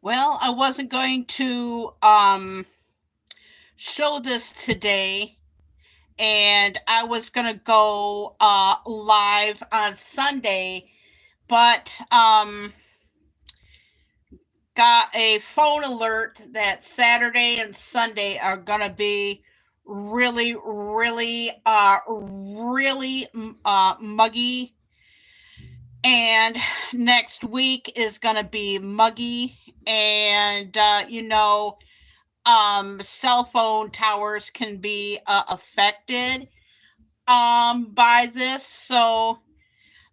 Well, I wasn't going to show this today, and I was going to go live on Sunday, but got a phone alert that Saturday and Sunday are going to be really muggy, and next week is going to be muggy, and cell phone towers can be affected by this. So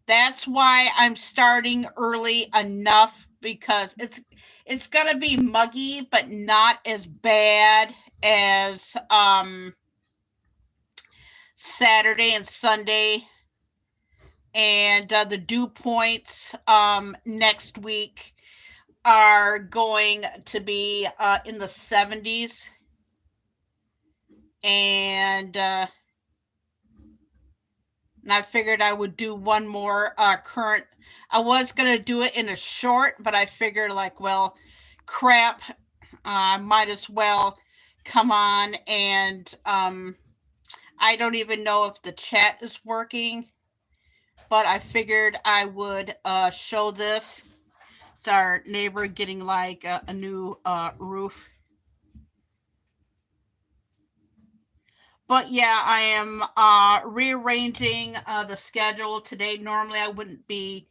that's why I'm starting early enough, because it's gonna be muggy, but not as bad as Saturday and Sunday. And the dew points next week are going to be in the 70s. And I figured I would do one more current. I was going to do it in a short, but I figured, like, well, crap, I might as well come on. And I don't even know if the chat is working, but I figured I would show this. It's our neighbor getting like a new roof. But yeah, I am rearranging the schedule today. Normally, I wouldn't be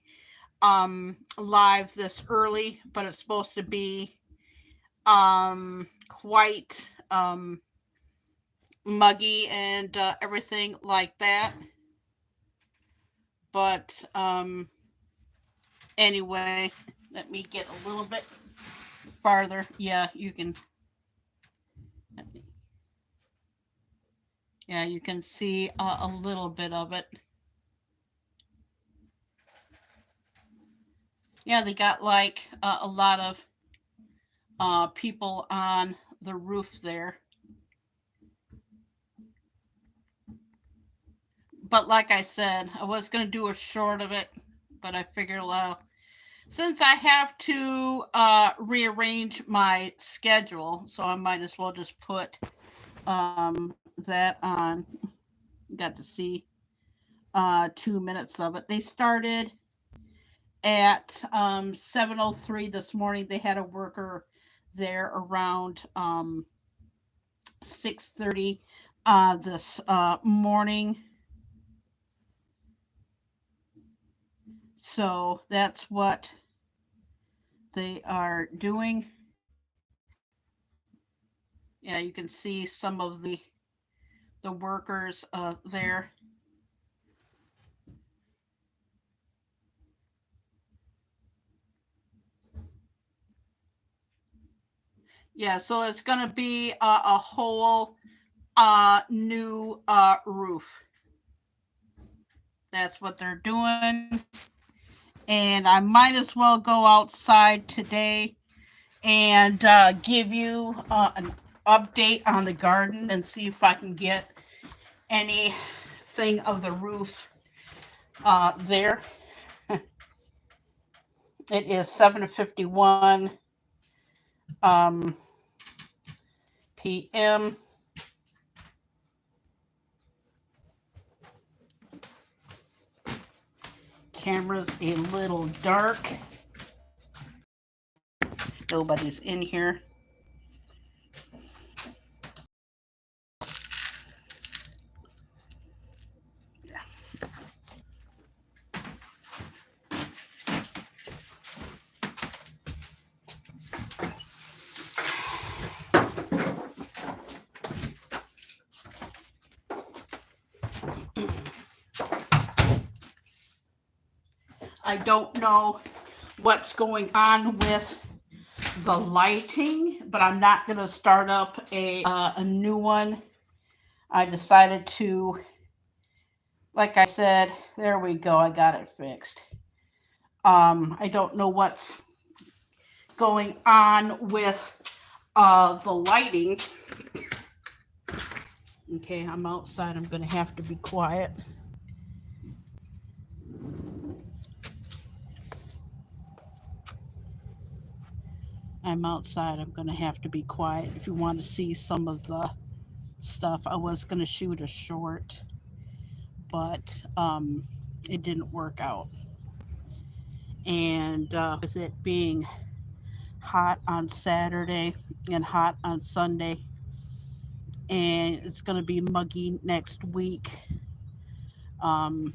live this early, but it's supposed to be quite muggy and everything like that. But anyway, let me get a little bit farther. Yeah, you can. Yeah, you can see a little bit of it. Yeah, they got like a lot of people on the roof there. But like I said, I was going to do a short of it, but I figured, well, since I have to rearrange my schedule, so I might as well just put that on. Got to see 2 minutes of it. They started at 7:03 this morning. They had a worker there around 6:30 this morning. So that's what they are doing. Yeah, you can see some of the workers there. Yeah, so it's going to be a whole new roof. That's what they're doing. And I might as well go outside today and give you an update on the garden and see if I can get anything of the roof there. It is 7:51 um, p.m. Camera's a little dark. Nobody's in here. I don't know what's going on with the lighting, but I'm not going to start up a new one. I decided to, like I said, there we go. I got it fixed. I don't know what's going on with the lighting. Okay, I'm outside. I'm going to have to be quiet. I'm outside. I'm going to have to be quiet. If you want to see some of the stuff, I was going to shoot a short, but it didn't work out. And with it being hot on Saturday and hot on Sunday, and it's going to be muggy next week. Um,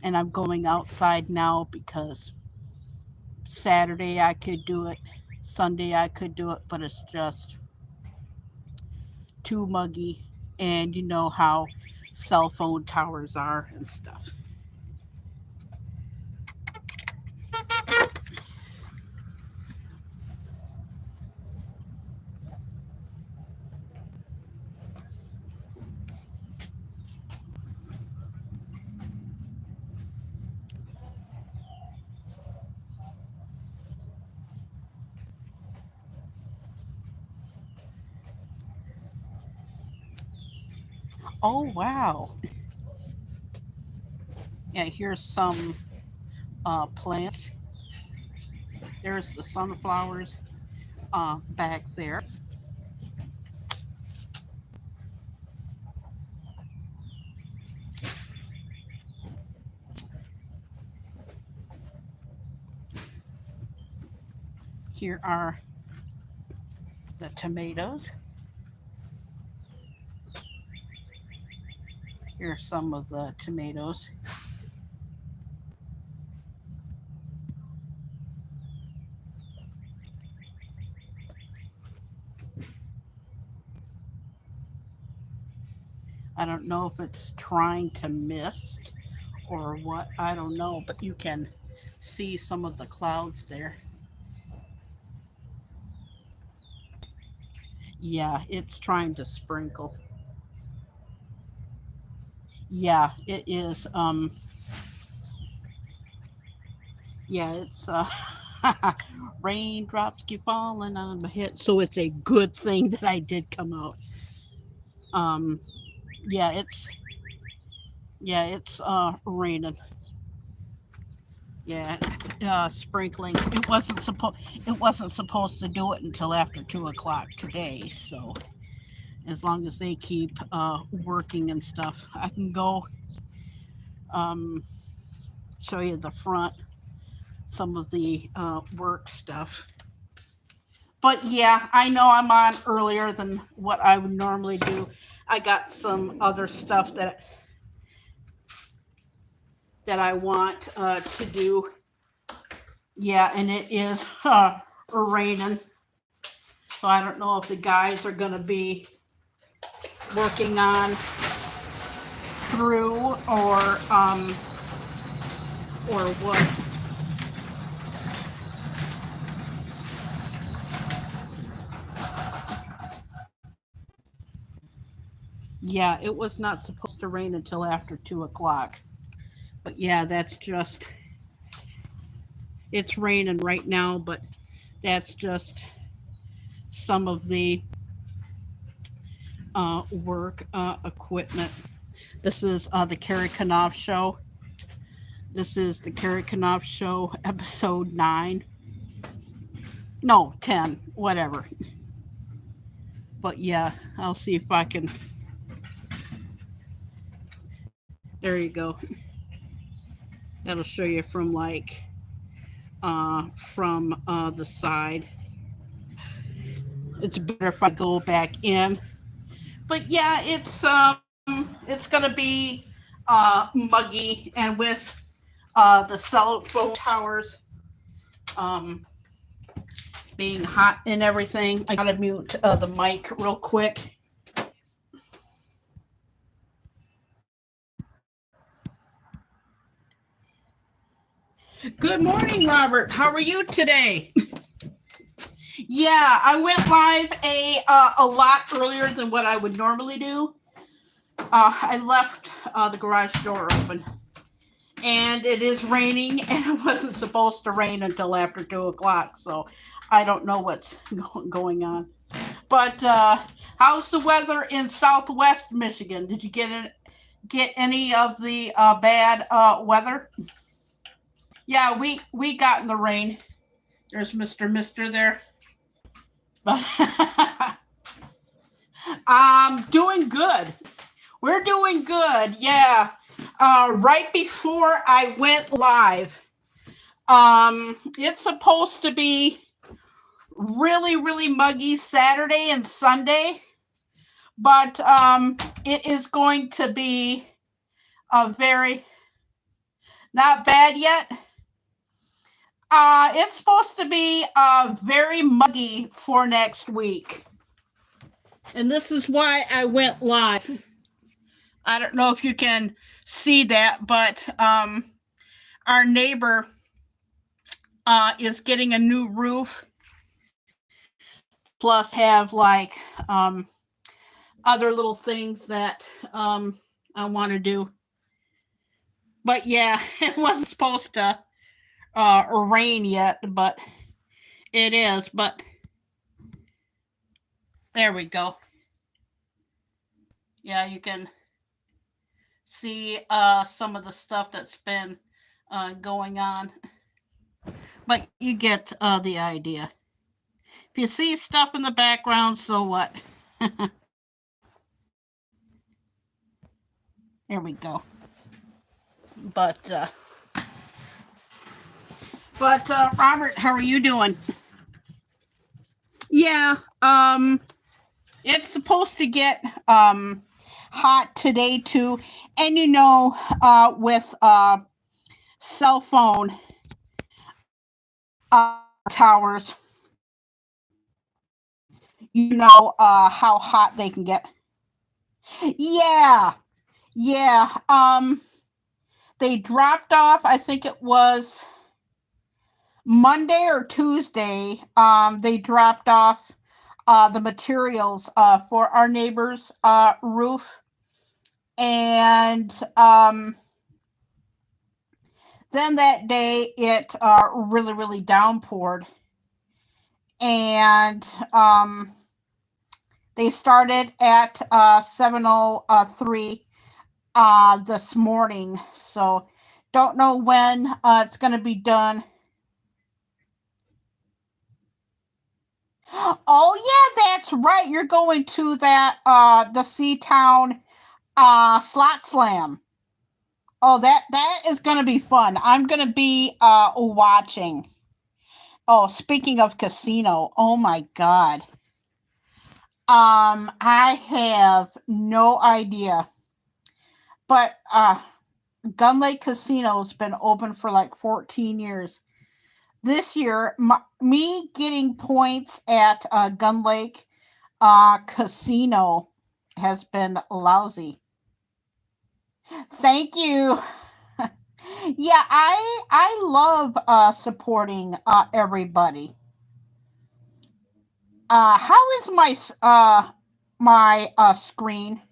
and I'm going outside now because Saturday I could do it, Sunday I could do it, but it's just too muggy. And you know how cell phone towers are and stuff. Oh, wow. Yeah, here's some plants. There's the sunflowers back there. Here are the tomatoes. Here's some of the tomatoes. I don't know if it's trying to mist or what. I don't know, but you can see some of the clouds there. Yeah, it's trying to sprinkle. Yeah, it is. Yeah, it's raindrops keep falling on my head. So it's a good thing that I did come out. Um, yeah, it's raining. Yeah, it's sprinkling. It wasn't supposed to do it until after 2 o'clock today. So as long as they keep working and stuff, I can go um, show you the front, some of the work stuff. But yeah, I know I'm on earlier than what I would normally do. I got some other stuff that I want to do. Yeah, and it is raining, so I don't know if the guys are going to be working on through or what. Yeah, it was not supposed to rain until after 2 o'clock. But yeah, that's just it's raining right now, but that's just some of the work equipment. This is the Kerry Knauf show. This is the Kerry Knauf show, episode 9. No, 10, whatever. But yeah, I'll see if I can. There you go. That'll show you from the side. It's better if I go back in. But yeah, it's gonna be muggy, and with the cell phone towers um, being hot and everything, I gotta mute the mic real quick. Good morning, Robert. How are you today? Yeah, I went live a lot earlier than what I would normally do. I left the garage door open, and it is raining, and it wasn't supposed to rain until after 2 o'clock. So I don't know what's going on. But how's the weather in Southwest Michigan? Did you get any of the bad weather? Yeah, we got in the rain. There's Mr. there. But doing good. We're doing good. Yeah. Right before I went live, it's supposed to be really, really muggy Saturday and Sunday, but it is going to be a very not bad yet. It's supposed to be very muggy for next week. And this is why I went live. I don't know if you can see that, but our neighbor is getting a new roof, plus have like other little things that I want to do. But yeah, it wasn't supposed to rain yet, but it is. But there we go. Yeah, you can see some of the stuff that's been going on. But you get the idea. If you see stuff in the background, so what? There we go. But Robert, how are you doing? Yeah, it's supposed to get hot today too, and with cell phone towers, how hot they can get. Yeah, they dropped off, I think it was Monday or Tuesday. They dropped off the materials for our neighbor's roof, and then that day it really, really downpoured, and they started at 7:03 this morning. So don't know when it's going to be done. Oh yeah, that's right. You're going to that the Seatown slot slam. Oh, that is going to be fun. I'm going to be watching. Oh, speaking of casino, oh my God. I have no idea. But Gun Lake Casino's been open for like 14 years. This year, me getting points at Gun Lake Casino has been lousy. Thank you. Yeah, I love supporting everybody. How is my screen?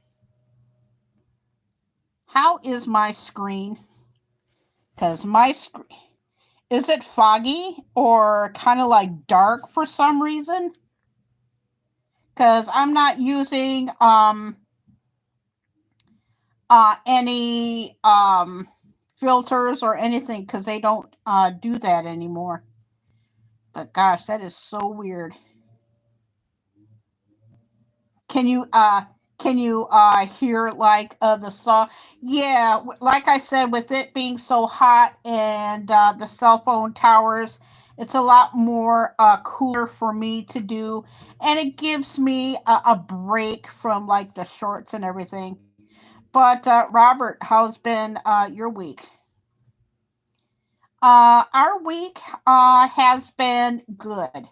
How is my screen? Because my screen, is it foggy or kind of like dark for some reason? Because I'm not using any filters or anything, because they don't do that anymore. But gosh, that is so weird. Can you hear like the song? Yeah, like I said, with it being so hot and the cell phone towers, it's a lot more cooler for me to do, and it gives me a break from like the shorts and everything. But Robert, how's been your week? Our week has been good.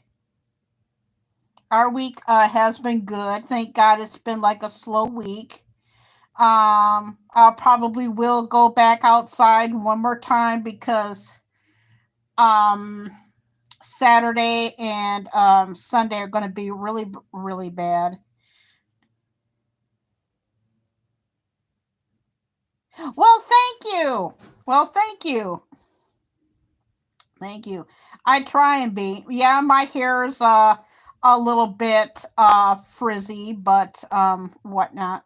Our week has been good. Thank God it's been like a slow week. I probably will go back outside one more time because um, Saturday and Sunday are going to be really, really bad. Well, thank you. Well, thank you. Thank you. I try and be. Yeah, my hair is a little bit frizzy, but whatnot.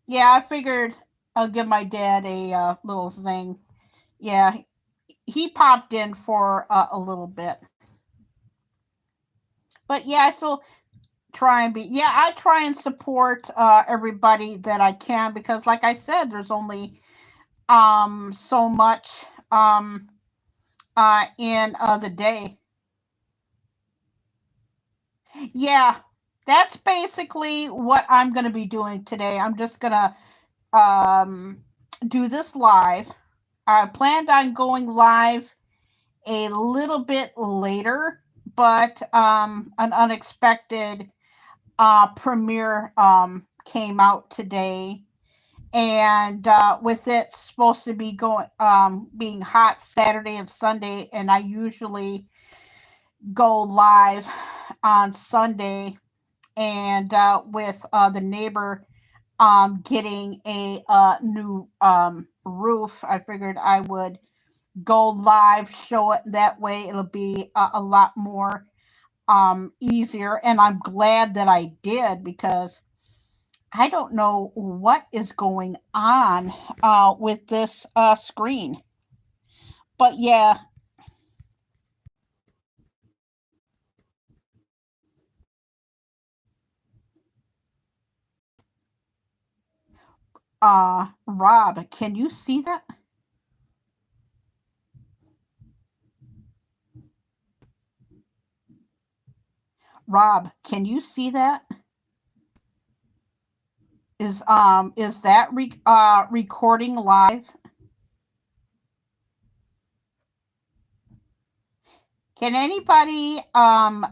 Yeah, I figured I'll give my dad a little zing. Yeah, he popped in for a little bit. But yeah, I still try and be, yeah, I try and support everybody that I can, because like I said, there's only so much in the day. Yeah, that's basically what I'm going to be doing today. I'm just going to um do this live. I planned on going live a little bit later, but an unexpected premiere came out today, and with it supposed to be going being hot Saturday and Sunday, and I usually go live on Sunday, and with the neighbor getting a new roof, I figured I would go live, show it that way. It'll be a lot more easier, and I'm glad that I did, because I don't know what is going on with this screen. But yeah, Rob, can you see that? Rob, can you see that? Is that recording live? Can anybody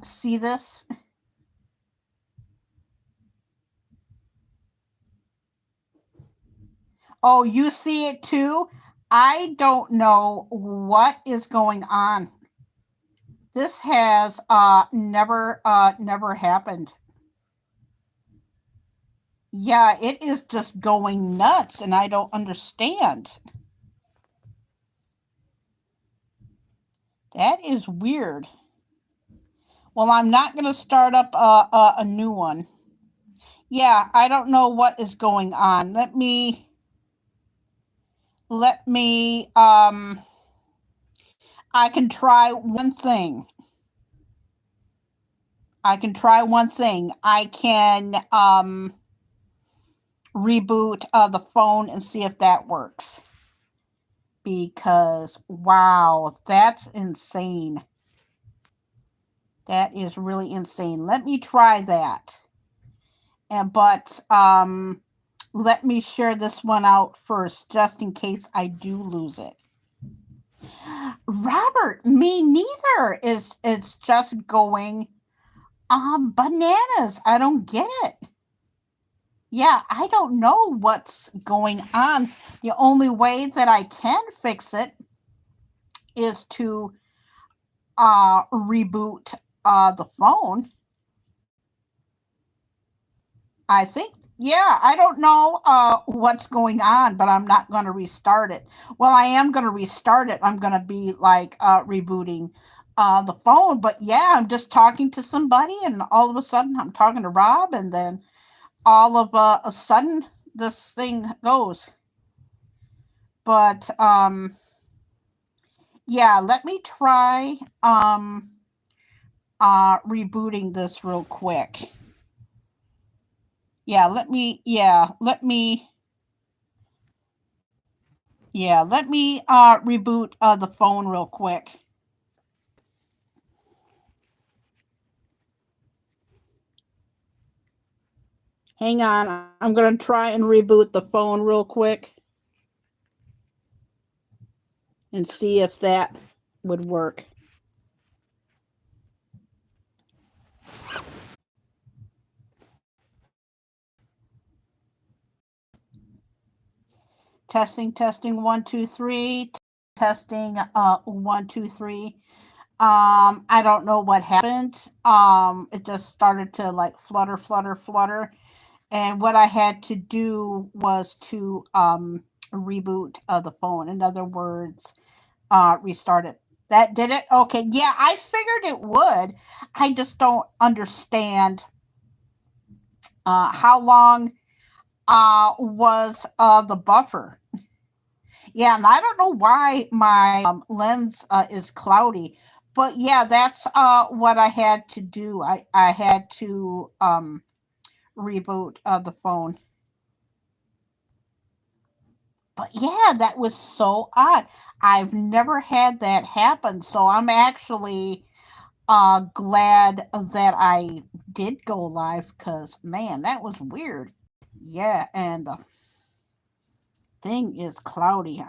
see this? Oh, you see it too? I don't know what is going on. This has never happened. Yeah, it is just going nuts, and I don't understand. That is weird. Well, I'm not going to start up a new one. Yeah, I don't know what is going on. Let me I can try one thing. I can try one thing. I can reboot the phone and see if that works. Because wow, that's insane. That is really insane. Let me try that. And but let me share this one out first, just in case I do lose it. Robert, me neither. It's just going bananas. I don't get it. Yeah, I don't know what's going on. The only way that I can fix it is to reboot the phone. I think, yeah, I don't know what's going on, but I'm not going to restart it. Well, I am going to restart it. I'm going to be like rebooting the phone. But yeah, I'm just talking to somebody, and all of a sudden I'm talking to Rob, and then all of a sudden this thing goes. But yeah, let me try rebooting this real quick. Yeah, let me reboot the phone real quick. Hang on, I'm going to try and reboot the phone real quick and see if that would work. Testing, testing, 1 2 3. Testing, 1 2 3. I don't know what happened. It just started to like flutter, flutter, flutter. And what I had to do was to reboot the phone. In other words, restart it. That did it? Okay. Yeah, I figured it would. I just don't understand how long was the buffer. Yeah, and I don't know why my lens is cloudy, but yeah, that's what I had to do. I had to reboot the phone. But yeah, that was so odd. I've never had that happen, so I'm actually glad that I did go live because man, that was weird. Yeah, and the thing is cloudy.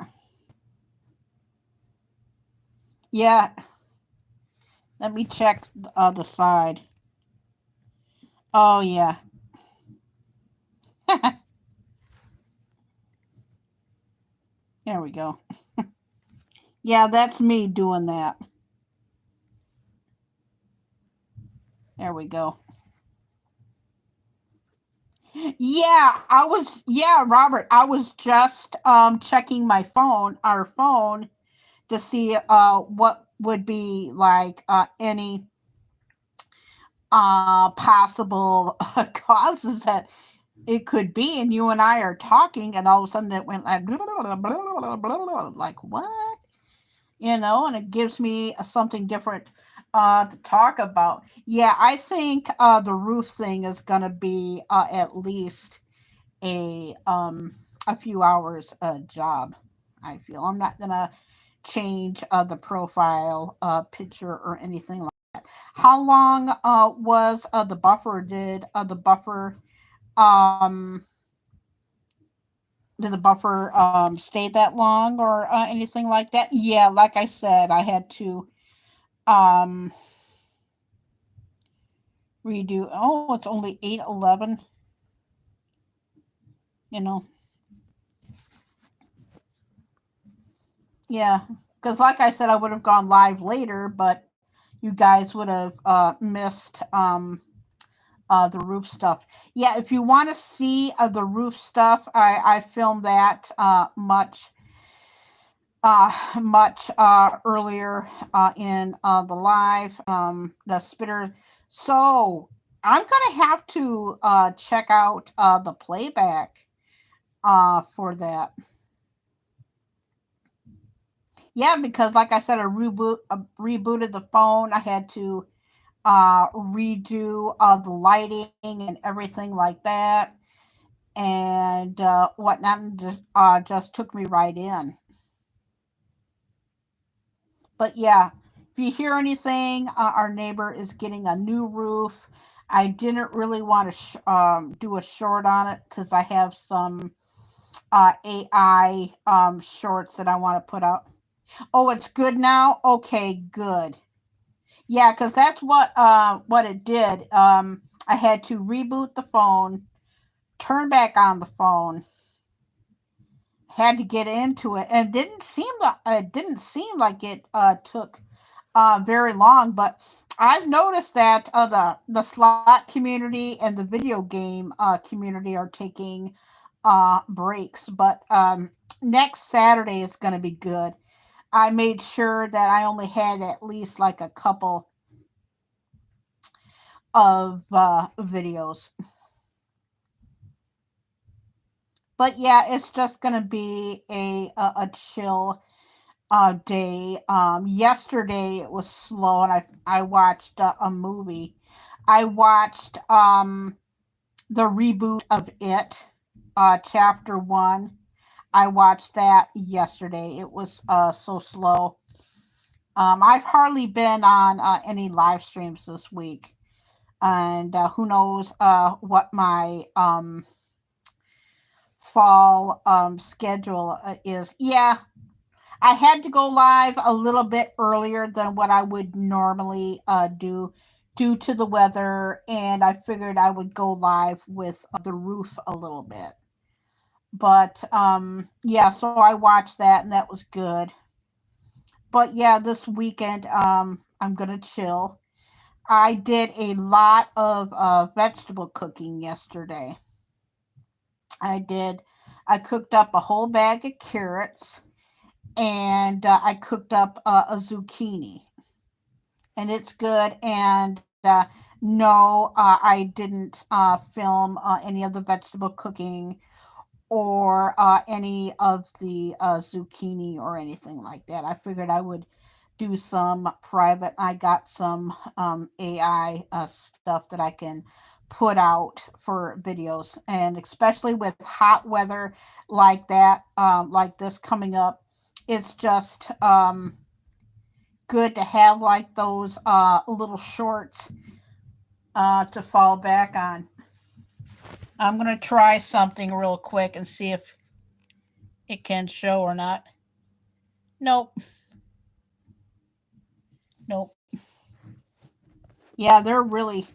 Yeah, let me check the other side. Oh yeah. There we go. Yeah, that's me doing that. There we go. Yeah, Robert, I was just checking my phone, our phone, to see what would be like any possible causes that it could be, and you and I are talking and all of a sudden it went like like what, and it gives me something different to talk about. Yeah, I think the roof thing is going to be at least a few hours job. I feel I'm not going to change the profile picture or anything like that. How long was the buffer? Um did the buffer stay that long or anything like that? Yeah, like I said, I had to um redo. Oh, it's only 8:11. You know, yeah, because like I said, I would have gone live later, but you guys would have missed the roof stuff. Yeah, if you want to see the roof stuff, I filmed that uh, much earlier in the live, the spitter. So I'm gonna have to check out the playback for that. Yeah, because like I said, I rebooted the phone. I had to redo the lighting and everything like that, and whatnot, and just took me right in. But yeah, if you hear anything, our neighbor is getting a new roof. I didn't really want to do a short on it because I have some AI shorts that I want to put out. Oh, it's good now. Okay, good. Yeah, because that's what it did. I had to reboot the phone, turn back on the phone, had to get into it, and it didn't seem like it took very long. But I've noticed that the slot community and the video game community are taking breaks. But next Saturday is going to be good. I made sure that I only had at least like a couple of videos. But yeah, it's just going to be a chill day. Yesterday it was slow, and I watched a movie. I watched the reboot of It, chapter one. I watched that yesterday. It was so slow. I've hardly been on any live streams this week, and who knows what my fall schedule is. Yeah, I had to go live a little bit earlier than what I would normally do due to the weather, and I figured I would go live with the roof a little bit. But yeah, so I watched that and that was good. But yeah, this weekend I'm gonna chill. I did a lot of vegetable cooking yesterday. I did. I cooked up a whole bag of carrots, and I cooked up a zucchini, and it's good. And no, I didn't film any of the vegetable cooking or any of the zucchini or anything like that. I figured I would do some private. I got some AI stuff that I can put out for videos, and especially with hot weather like that, like this coming up, it's just good to have like those little shorts to fall back on. I'm gonna try something real quick and see if it can show or not. Nope. Nope. Yeah, they're really.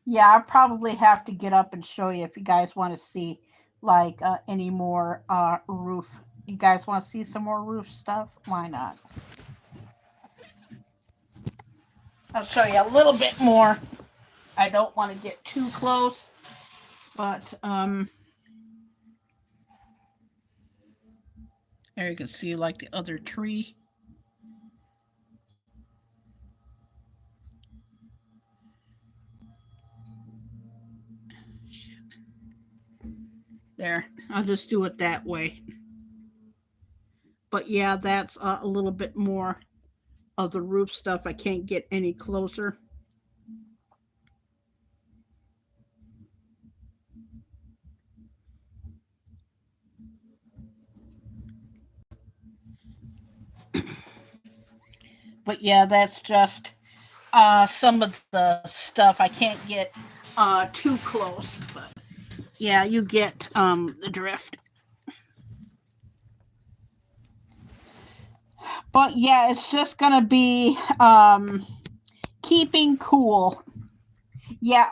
Yeah, I probably have to get up and show you if you guys want to see like any more roof. You guys want to see some more roof stuff? Why not? I'll show you a little bit more. I don't want to get too close, but there you can see like the other tree. There, I'll just do it that way. But yeah, that's a little bit more of the roof stuff. I can't get any closer. But yeah, that's just some of the stuff. I can't get too close, but yeah, you get the drift. But yeah, it's just gonna be keeping cool. Yeah,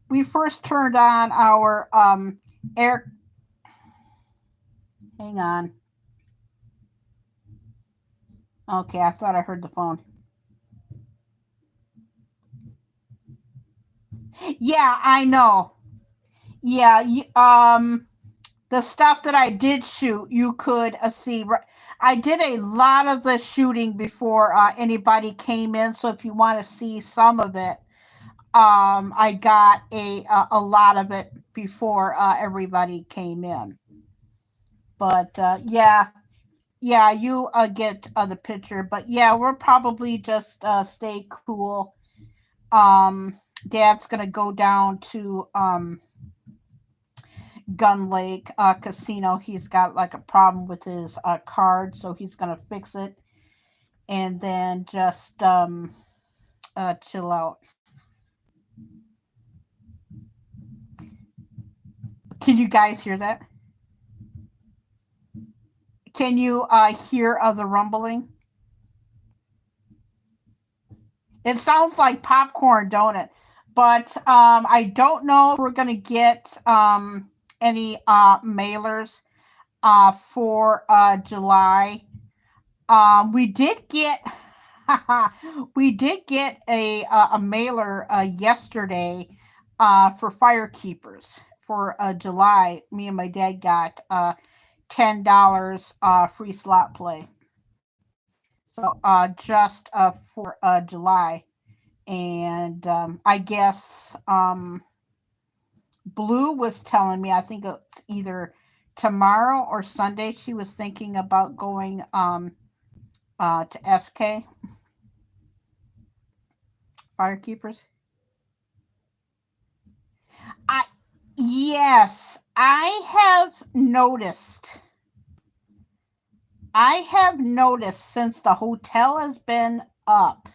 we first turned on our air. Hang on. Okay, I thought I heard the phone. Yeah, I know. Yeah, the stuff that I did shoot, you could see. I did a lot of the shooting before anybody came in, so if you want to see some of it, I got a lot of it before everybody came in. But yeah, you get the picture. But yeah, we're probably just stay cool. Dad's gonna go down to Gun Lake Casino. He's got like a problem with his card, so he's gonna fix it, and then just chill out. Can you guys hear that? Can you hear the rumbling? It sounds like popcorn, don't it? But I don't know if we're gonna get any mailers for July. We did get we did get a mailer yesterday for firekeepers for July. Me and my dad got $10 free slot play. So just for July, and I guess Blue was telling me, I think it's either tomorrow or Sunday, she was thinking about going to FK Firekeepers. I Yes, I have noticed since the hotel has been up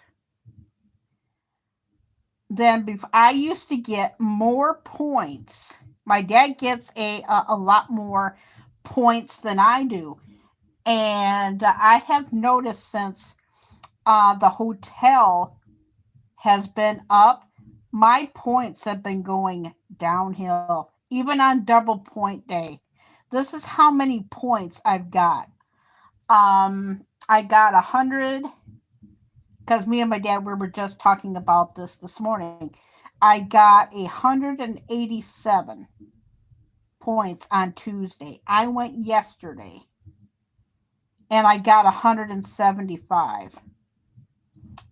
than before. I used to get more points. My dad gets a lot more points than I do, and I have noticed since the hotel has been up, my points have been going downhill, even on double point day. This is how many points I've got. I got 100 because me and my dad we were just talking about this morning. I got 187 points on Tuesday. I went yesterday and I got 175.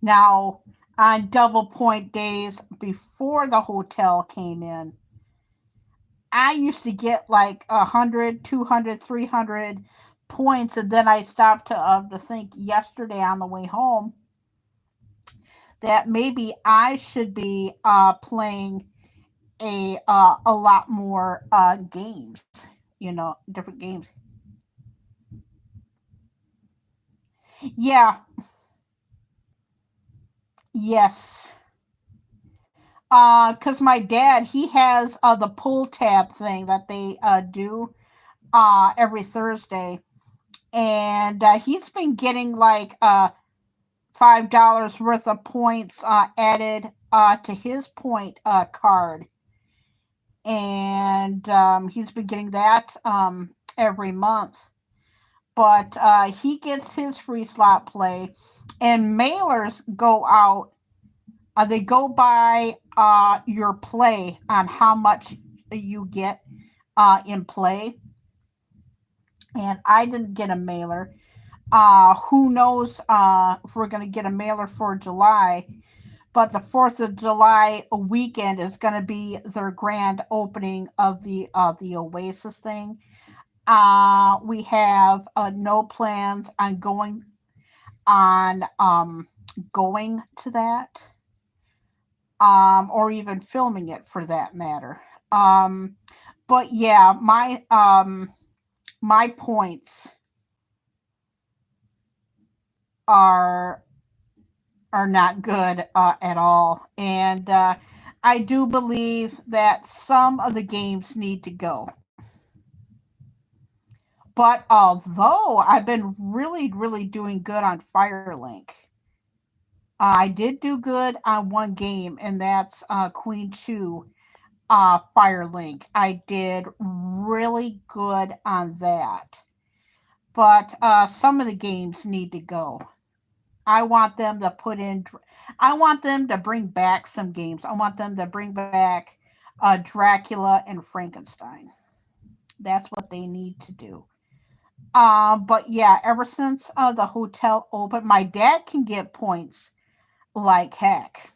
Now, on double point days before the hotel came in, I used to get like 100, 200, 300 points, and then I stopped to think yesterday on the way home that maybe I should be playing a lot more games, different games. Yeah, yes. Cause my dad, he has the pull tab thing that they do every Thursday, and he's been getting like $5 worth of points added to his point card, and he's been getting that every month. But he gets his free slot play, and mailers go out. They go by your play on how much you get in play. And I didn't get a mailer. Who knows if we're going to get a mailer for July? But the 4th of July weekend is going to be their grand opening of the Oasis thing. We have no plans on going to that, or even filming it for that matter. Um, but yeah, my points are are not good at all, and I do believe that some of the games need to go. But although I've been really, really doing good on Firelink, I did do good on one game, and that's Queen Chu Firelink. I did really good on that. But some of the games need to go. I want them to put in. I want them to bring back some games. I want them to bring back Dracula and Frankenstein. That's what they need to do. But yeah, ever since the hotel opened, my dad can get points like heck.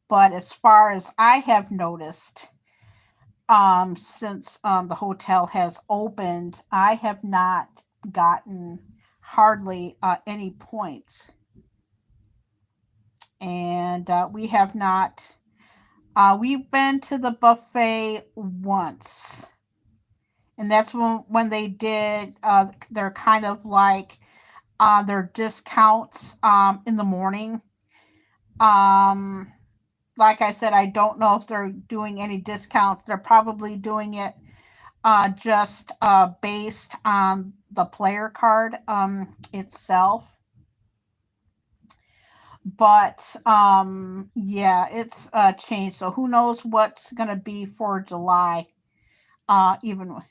But as far as I have noticed, since the hotel has opened, I have not gotten hardly any points, and we have not. We've been to the buffet once, and that's when they did. They're kind of like their discounts in the morning. Um, like I said, I don't know if they're doing any discounts. They're probably doing it just based on the player card itself. But yeah, it's changed. So who knows what's gonna be for July? Even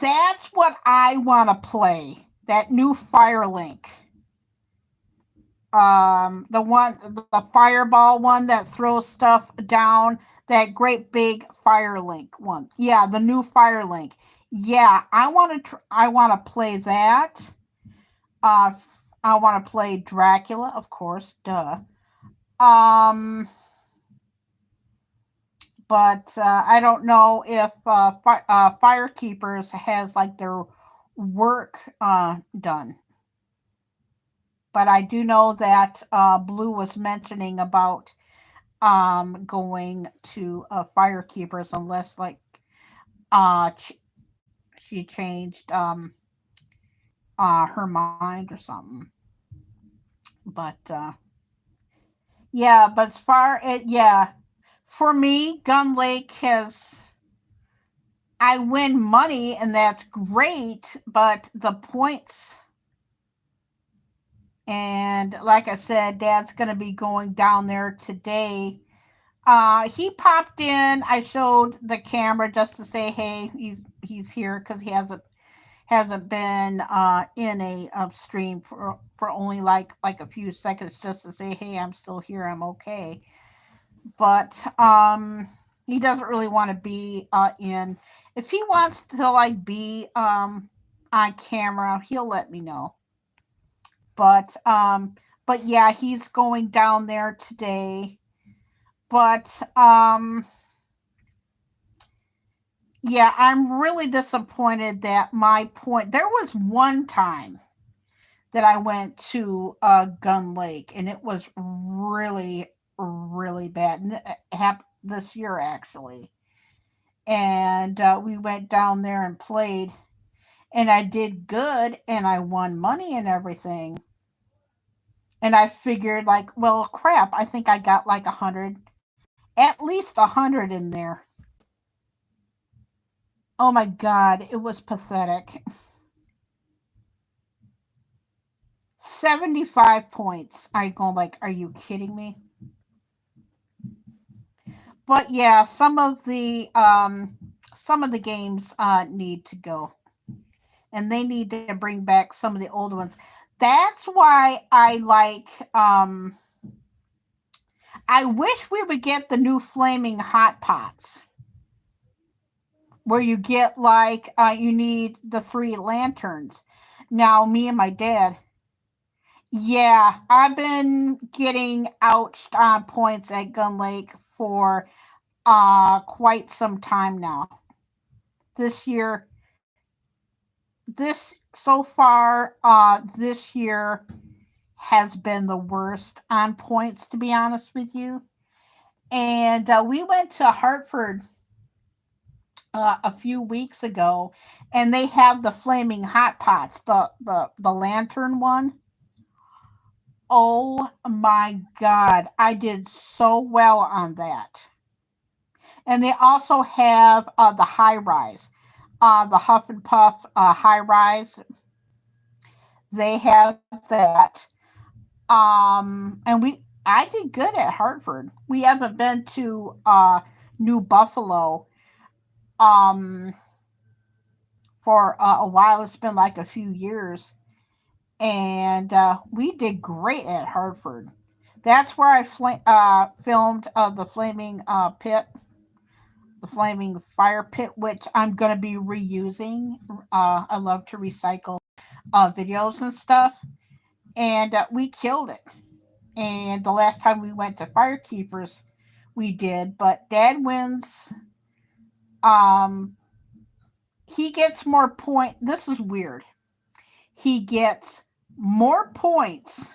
that's what I want to play. That new Firelink. The fireball one that throws stuff down. That great big Firelink one. Yeah, the new Firelink. Yeah, I want to play that. I want to play Dracula, of course. Duh. Um, but I don't know if Firekeepers has like their work done. But I do know that Blue was mentioning about going to Firekeepers unless like uh, ch- she changed her mind or something. But yeah, but as far as yeah, for me, Gun Lake has I win money and that's great, but the points and like I said, Dad's gonna be going down there today. He popped in. I showed the camera just to say, hey, he's here because he hasn't been in a stream for only like a few seconds just to say, hey, I'm still here. I'm okay. But he doesn't really want to be in. If he wants to like be on camera, he'll let me know. But But yeah, he's going down there today. But yeah, I'm really disappointed that my point. There was one time that I went to Gun Lake, and it was really, really bad. And it happened this year actually, and we went down there and played, and I did good, and I won money and everything. And I figured, like, well, crap, I think I got like 100, at least 100 in there. Oh my God, it was pathetic. 75 points. I go like, are you kidding me? But yeah, some of the games need to go, and they need to bring back some of the old ones. That's why I like I wish we would get the new flaming hot pots where you get like you need the three lanterns. Now me and my dad, yeah, I've been getting ouched on points at Gun Lake for quite some time now. This year, this so far this year has been the worst on points, to be honest with you. And we went to Hartford a few weeks ago, and they have the flaming hot pots, the lantern one. Oh my God, I did so well on that. And they also have the high rise, the Huff and Puff high rise. They have that. And I did good at Hartford. We haven't been to New Buffalo um for a while. It's been like a few years, and we did great at Hartford. That's where I filmed the flaming pit, the flaming fire pit, which I'm gonna be reusing. I love to recycle videos and stuff, and we killed it. And the last time we went to Firekeepers, we did. But Dad wins. Um, he gets more point. This is weird. He gets more points.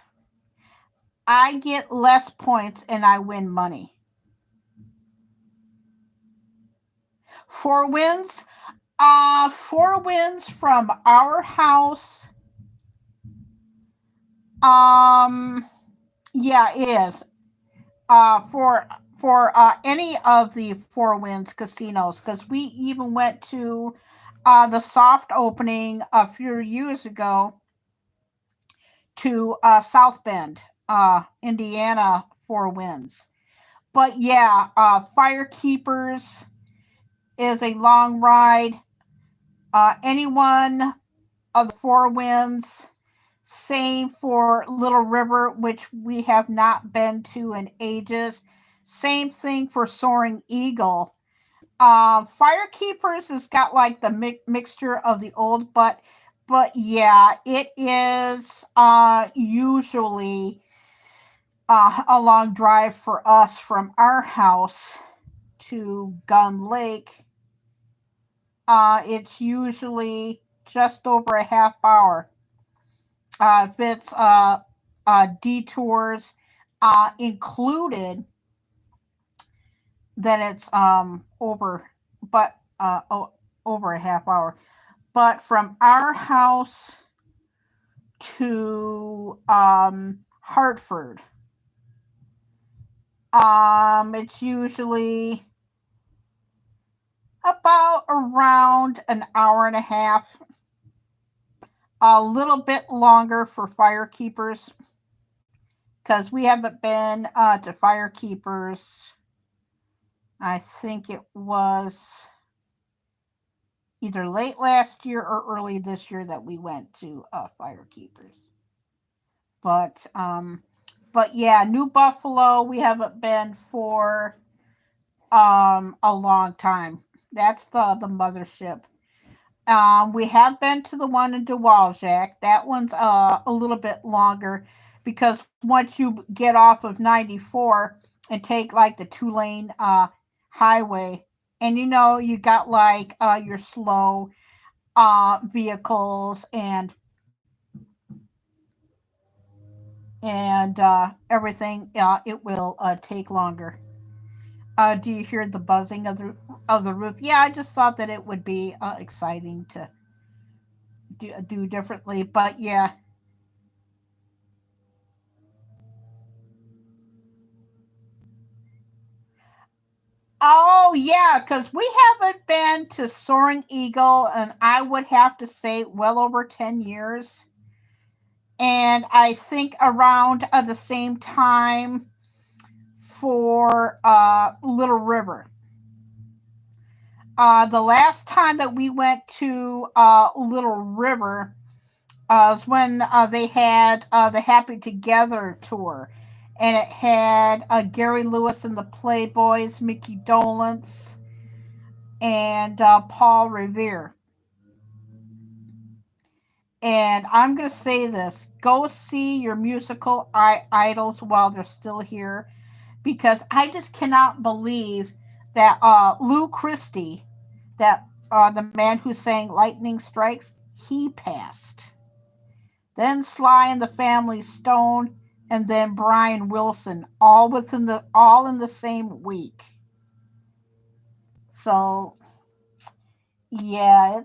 I get less points, and I win money. 4 wins. 4 wins from our house. Um, yeah, it is. For any of the Four Winds casinos, because we even went to the soft opening a few years ago to South Bend, Indiana, Four Winds. But yeah, Firekeepers is a long ride. Anyone of the Four Winds. Same for Little River, which we have not been to in ages. Same thing for Soaring Eagle. Firekeepers has got like the mixture of the old, but yeah, it is usually a long drive for us from our house to Gun Lake. It's usually just over a half hour. If it's detours included, then it's but over a half hour. But from our house to Hartford, it's usually about around an hour and a half. A little bit longer for Firekeepers because we haven't been to Firekeepers. I think it was either late last year or early this year that we went to Firekeepers. But but yeah, New Buffalo we haven't been for a long time. That's the mothership. We have been to the one in Dewaljac. That one's a little bit longer because once you get off of 94 and take like the 2 lane highway, and you got like your slow vehicles and everything, it will take longer. Do you hear the buzzing of the roof? Yeah, I just thought that it would be exciting to do differently, but yeah. Oh yeah, because we haven't been to Soaring Eagle, and I would have to say well over 10 years. And I think around the same time for Little River. The last time that we went to Little River was when they had the Happy Together tour. And it had Gary Lewis and the Playboys, Mickey Dolenz, and Paul Revere. And I'm going to say this: go see your musical idols while they're still here, because I just cannot believe that Lou Christie, that the man who sang Lightning Strikes, he passed. Then Sly and the Family Stone, and then Brian Wilson, all in the same week. So yeah,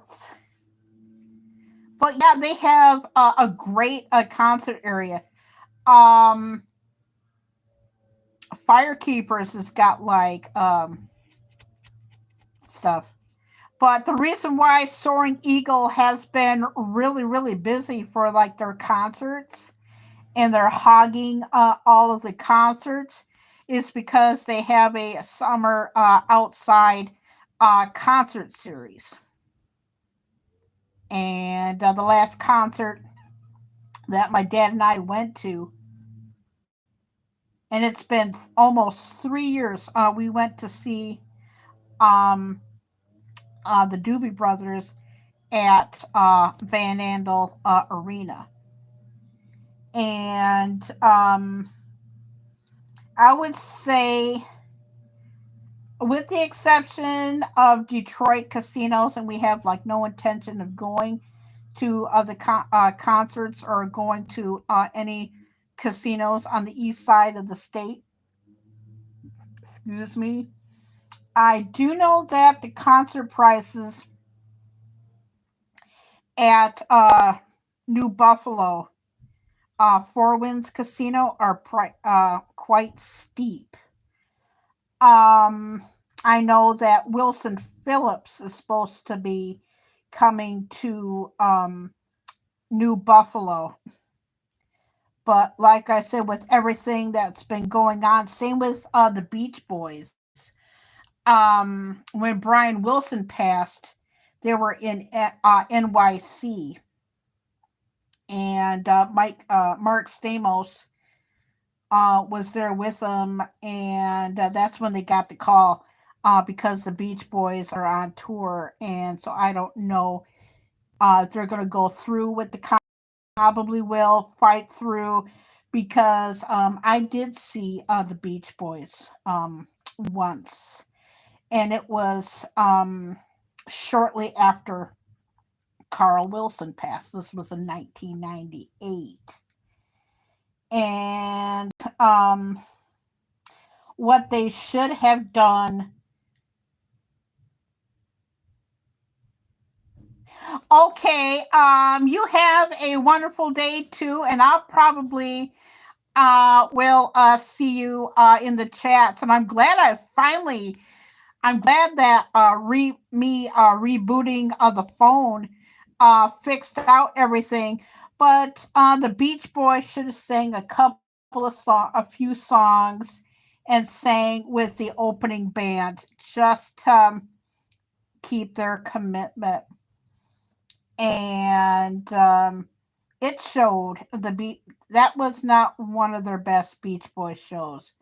but yeah, they have a great concert area. Um, Firekeepers has got like stuff. But the reason why Soaring Eagle has been really, really busy for like their concerts, and they're hogging all of the concerts, is because they have a summer outside concert series. And the last concert that my dad and I went to, and it's been almost 3 years, we went to see um, the Doobie Brothers at Van Andel Arena. And I would say, with the exception of Detroit casinos, and we have like no intention of going to other concerts or going to any casinos on the east side of the state. Excuse me. I do know that the concert prices at New Buffalo Four Winds Casino are quite steep. Um, I know that Wilson Phillips is supposed to be coming to New Buffalo. But like I said, with everything that's been going on, same with the Beach Boys. When Brian Wilson passed, they were in NYC, and Mark Stamos was there with them, and that's when they got the call, because the Beach Boys are on tour, and so I don't know if they're going to go through with the probably will fight through, because I did see the Beach Boys once, and it was shortly after Carl Wilson passed. This was in 1998. And what they should have done. Okay, you have a wonderful day too, and I'll probably will see you in the chats. And I'm glad that me rebooting of the phone fixed out everything. But the Beach Boys should have sang a few songs, and sang with the opening band, just to keep their commitment. And it showed. That was not one of their best Beach Boys shows,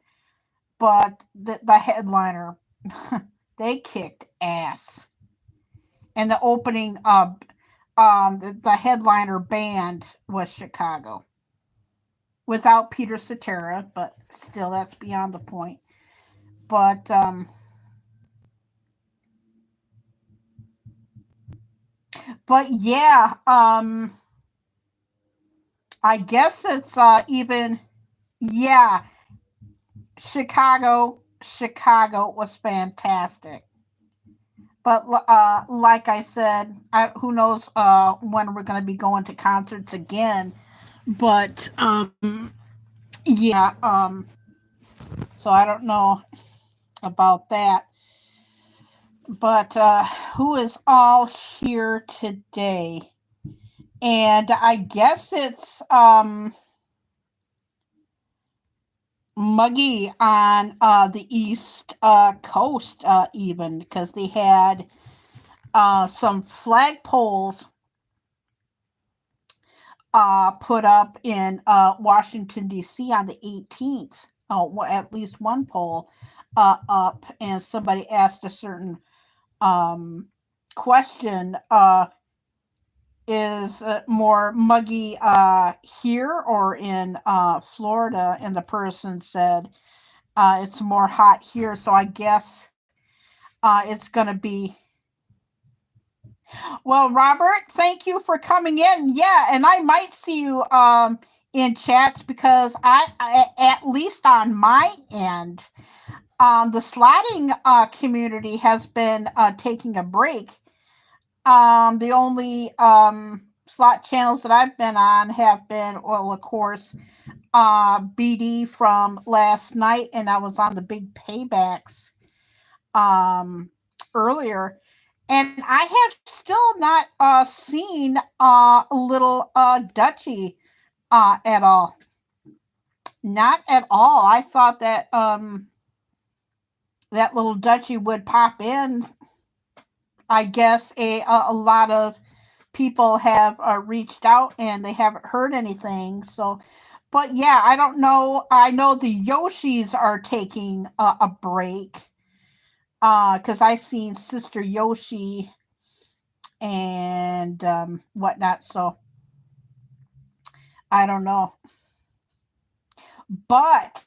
but the headliner, they kicked ass. And the opening the headliner band was Chicago. without Peter Cetera, but still, that's beyond the point. But yeah, I guess it's even yeah, Chicago was fantastic. But like I said, who knows when we're going to be going to concerts again. But yeah, so I don't know about that. But who is all here today? And I guess it's muggy on the East Coast, even because they had some flagpoles put up in Washington, D.C. on the 18th. Oh, well, at least one poll up, and somebody asked a certain um, question. Is more muggy here or in Florida? And the person said it's more hot here. So I guess it's going to be. Well, Robert, thank you for coming in. Yeah, and I might see you in chats because at least on my end, the slotting community has been taking a break. The only slot channels that I've been on have been, well, of course, BD from last night, and I was on the big paybacks um, earlier. And I have still not seen little Dutchy at all. Not at all. I thought that that little Dutchy would pop in. I guess a lot of people have reached out and they haven't heard anything. So, but yeah, I don't know. I know the Yoshis are taking a break because I seen Sister Yoshi and whatnot. So I don't know, but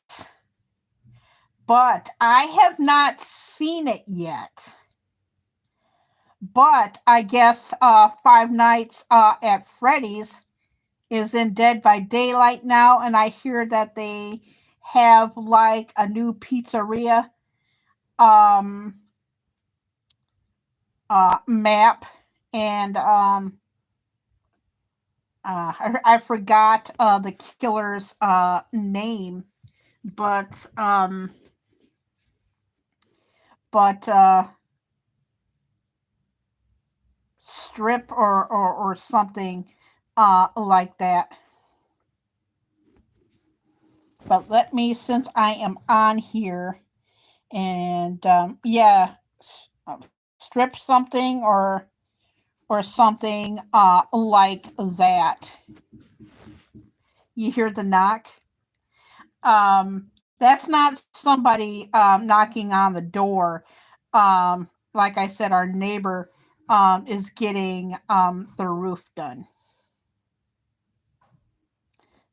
I have not seen it yet. But I guess Five Nights at Freddy's is in Dead by Daylight now, and I hear that they have like a new pizzeria um, map, and I forgot the killer's name, but but strip or something like that. But let me, since I am on here, and yeah, strip something or something like that. You hear the knock? That's not somebody knocking on the door. Like I said, our neighbor is getting the roof done.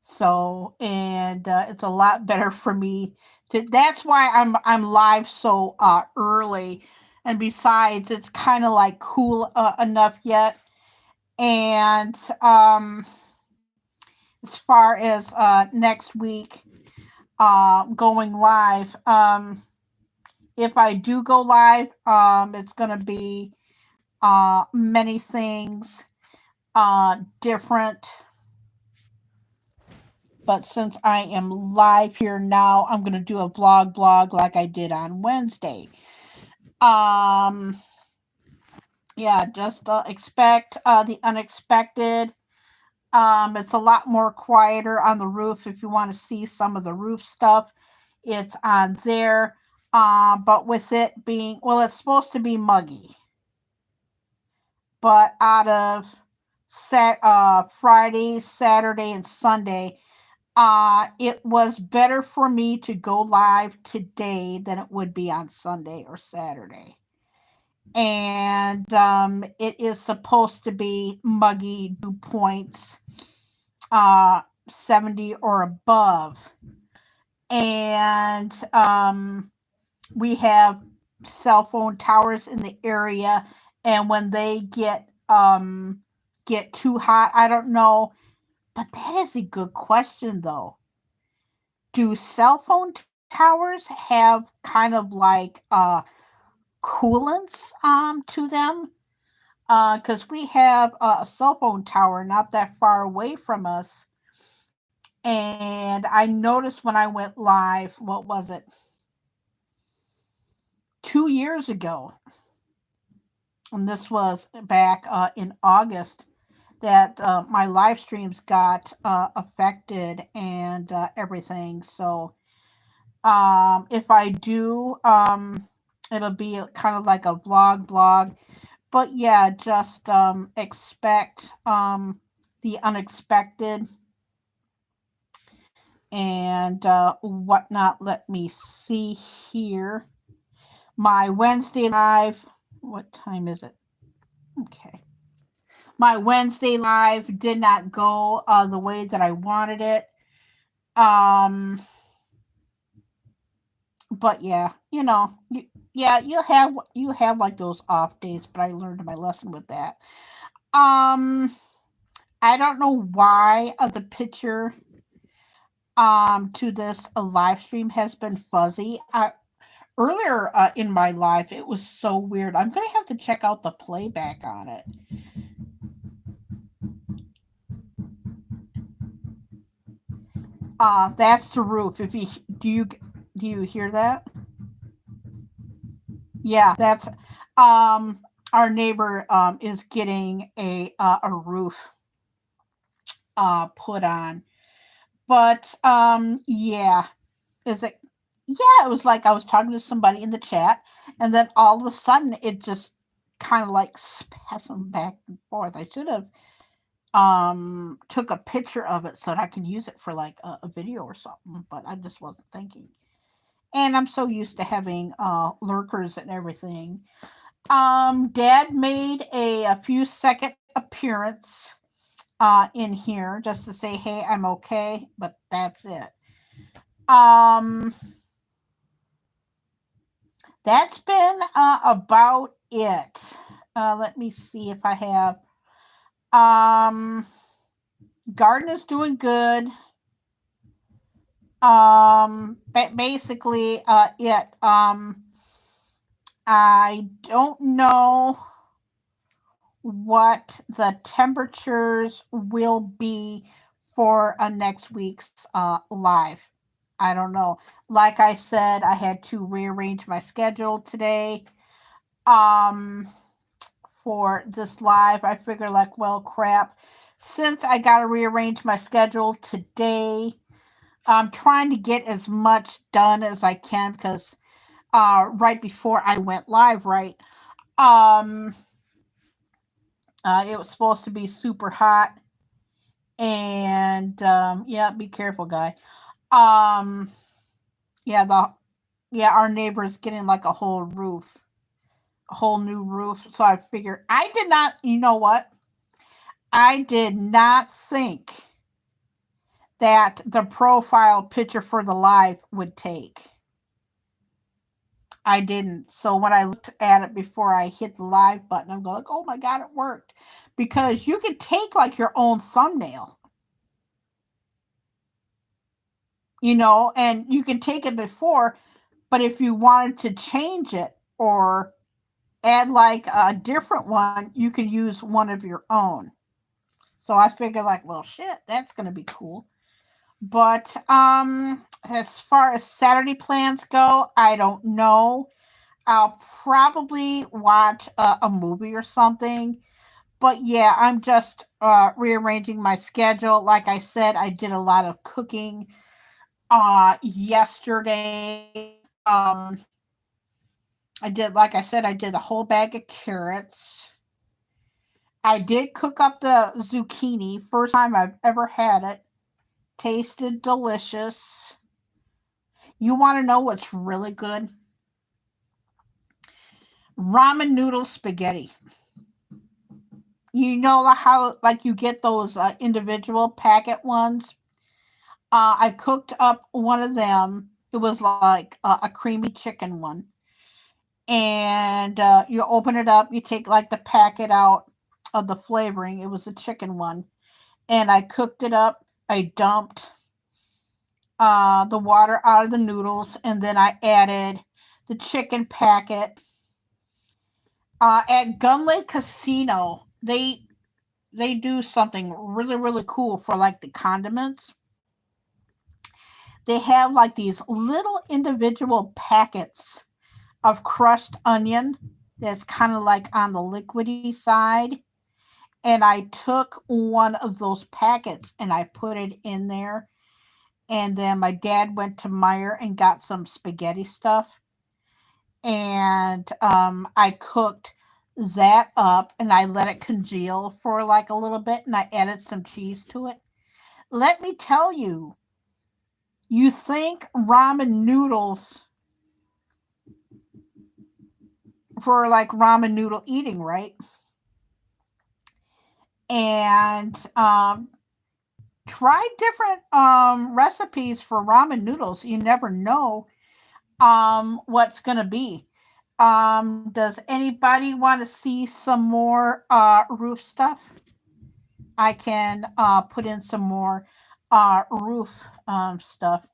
So, and it's a lot better for me to. That's why I'm live so early. And besides, it's kind of like cool enough yet. And as far as next week going live, if I do go live, it's going to be many things different. But since I am live here now, I'm going to do a blog like I did on Wednesday. Um, yeah, just expect the unexpected. It's a lot more quieter on the roof. If you want to see some of the roof stuff, it's on there. But with it being, well, it's supposed to be muggy. But out of Friday, Saturday, and Sunday, it was better for me to go live today than it would be on Sunday or Saturday. And it is supposed to be muggy, 2 points 70 or above. And we have cell phone towers in the area. And when they get too hot, I don't know. But that is a good question, though. Do cell phone towers have kind of like coolants to them? Because we have a cell phone tower not that far away from us. And I noticed when I went live, what was it, 2 years ago, and this was back in August, that my live streams got affected and everything. So if I do, it'll be kind of like a vlog blog. But yeah, just expect the unexpected and whatnot. Let me see here. My Wednesday live. What time is it? Okay. My Wednesday live did not go the way that I wanted it. Um, but yeah, yeah, you have like those off days, but I learned my lesson with that. Um, I don't know why the picture to this live stream has been fuzzy. Earlier in my live, it was so weird. I'm gonna have to check out the playback on it. That's the roof. If you do you hear that? Yeah, that's our neighbor is getting a roof put on. But yeah, is it? Yeah, it was like I was talking to somebody in the chat, and then all of a sudden it just kind of like spasmed back and forth. I should have took a picture of it so that I can use it for like a video or something, but I just wasn't thinking. And I'm so used to having lurkers and everything. Dad made a few second appearance in here just to say, hey, I'm okay, but that's it. Um, that's been about it. Let me see if I have. Um, Garden is doing good. Basically, it. I don't know what the temperatures will be for next week's live. I don't know. Like I said, I had to rearrange my schedule today um, for this live. I figured, like, well, crap. Since I got to rearrange my schedule today, I'm trying to get as much done as I can because right before I went live, right, um, it was supposed to be super hot. And yeah, be careful, guy. Um, yeah, our neighbor's getting like a whole new roof. So I figured I did not. You know what? I did not think that the profile picture for the live would take. I didn't. So when I looked at it before I hit the live button, I'm going like, oh my god, it worked. Because you could take like your own thumbnail, and you can take it before, but if you wanted to change it or add like a different one, you can use one of your own. So I figured like, well, shit, that's going to be cool. But as far as Saturday plans go, I don't know. I'll probably watch a movie or something. But yeah, I'm just rearranging my schedule. Like I said, I did a lot of cooking yesterday. I did, like I said, I did a whole bag of carrots. I did cook up the zucchini. First time I've ever had it. Tasted delicious. You want to know what's really good? Ramen noodle spaghetti. You know how like you get those individual packet ones, I cooked up one of them. It was like a creamy chicken one. And you open it up, you take like the packet out of the flavoring. It was a chicken one. And I cooked it up. I dumped the water out of the noodles, and then I added the chicken packet. At Gun Lake Casino, they do something really really cool for like the condiments. They have like these little individual packets of crushed onion that's kind of like on the liquidy side. And I took one of those packets and I put it in there. And then my dad went to Meyer and got some spaghetti stuff. And I cooked that up and I let it congeal for like a little bit and I added some cheese to it. Let me tell you, you think ramen noodles for like ramen noodle eating, right? And try different recipes for ramen noodles. You never know what's gonna be. Does anybody want to see some more roof stuff? I can put in some more roof stuff.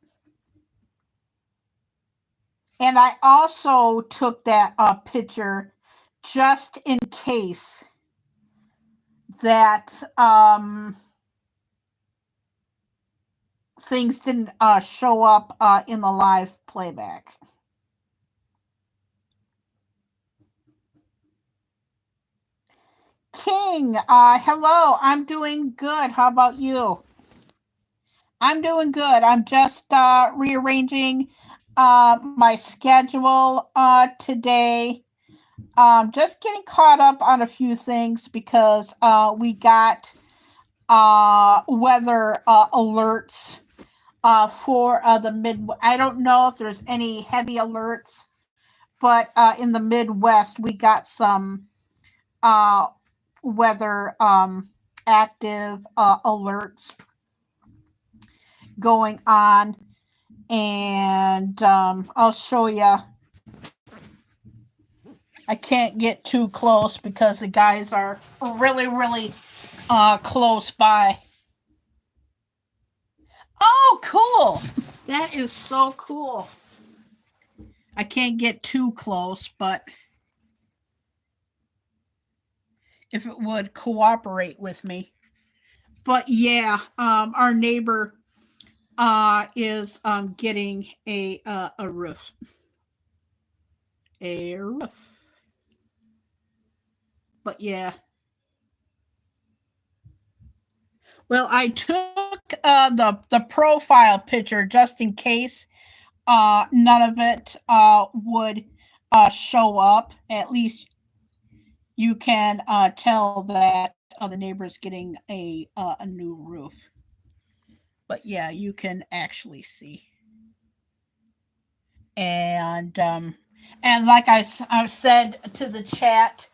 And I also took that picture just in case that things didn't show up in the live playback. King, hello. I'm doing good. How about you? I'm doing good. I'm just rearranging my schedule today. Just getting caught up on a few things because we got weather alerts for the mid. I don't know if there's any heavy alerts, but in the Midwest we got some uh, weather active alerts going on, and I'll show you. I can't get too close because the guys are really, really close by. Oh, cool! That is so cool. I can't get too close, but if it would cooperate with me. But yeah, our neighbor is getting a roof. A roof. But yeah. Well, I took the profile picture just in case none of it would show up. At least you can tell that the neighbor's getting a new roof. But yeah, you can actually see. And like I said to the chat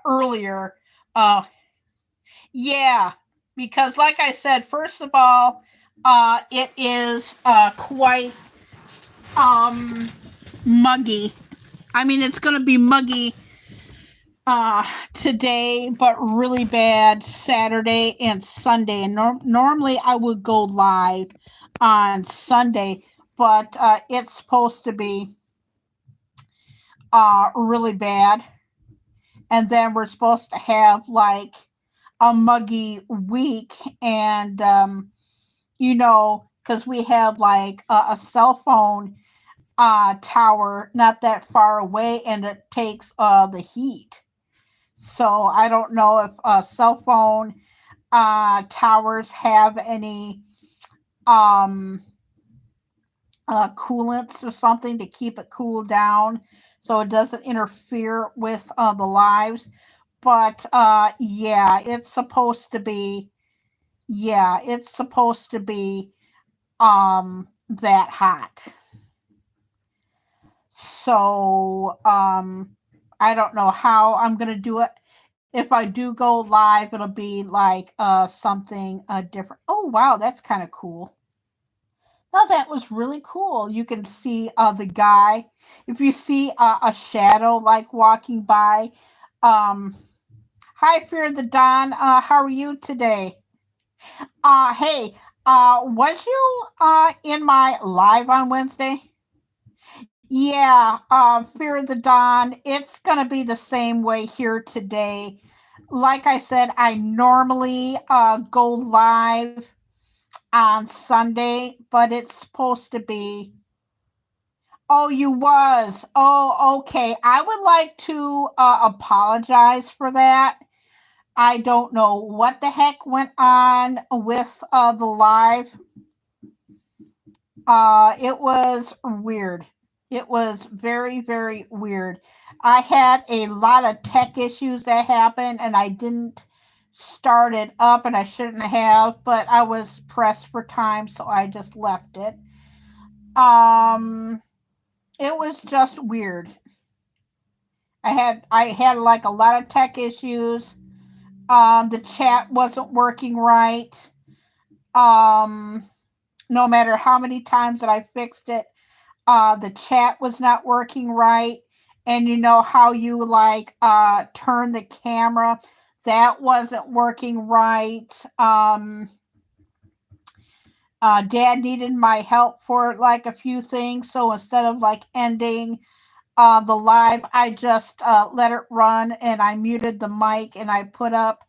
earlier, yeah, because like I said, first of all, it is quite um muggy. I mean, it's going to be muggy today, but really bad Saturday and Sunday. And normally I would go live on Sunday, but it's supposed to be really bad. And then we're supposed to have like a muggy week, and because we have like a cell phone tower not that far away, and it takes the heat. So I don't know if cell phone towers have any um, coolants or something to keep it cooled down so it doesn't interfere with the lives. But it's supposed to be that hot. So I don't know how I'm gonna do it. If I do go live, it'll be like something different. Oh wow, that's kind of cool. Oh, that was really cool. You can see the guy. If you see a shadow like walking by, um, hi, Fear the Dawn. How are you today? Hey, was you in my live on Wednesday? Yeah, Fear the Dawn. It's gonna be the same way here today. Like I said, I normally go live on Sunday, but it's supposed to be. Oh, you was. Oh, okay. I would like to apologize for that. I don't know what the heck went on with the live. It was weird. It was very, very weird. I had a lot of tech issues that happened, and I didn't start it up, and I shouldn't have, but I was pressed for time, so I just left it. Um, it was just weird. I had like a lot of tech issues. The chat wasn't working right. Um, no matter how many times that I fixed it, the chat was not working right. And you know how you like turn the camera, that wasn't working right. Dad needed my help for like a few things, so instead of like ending the live, I just let it run and I muted the mic and I put up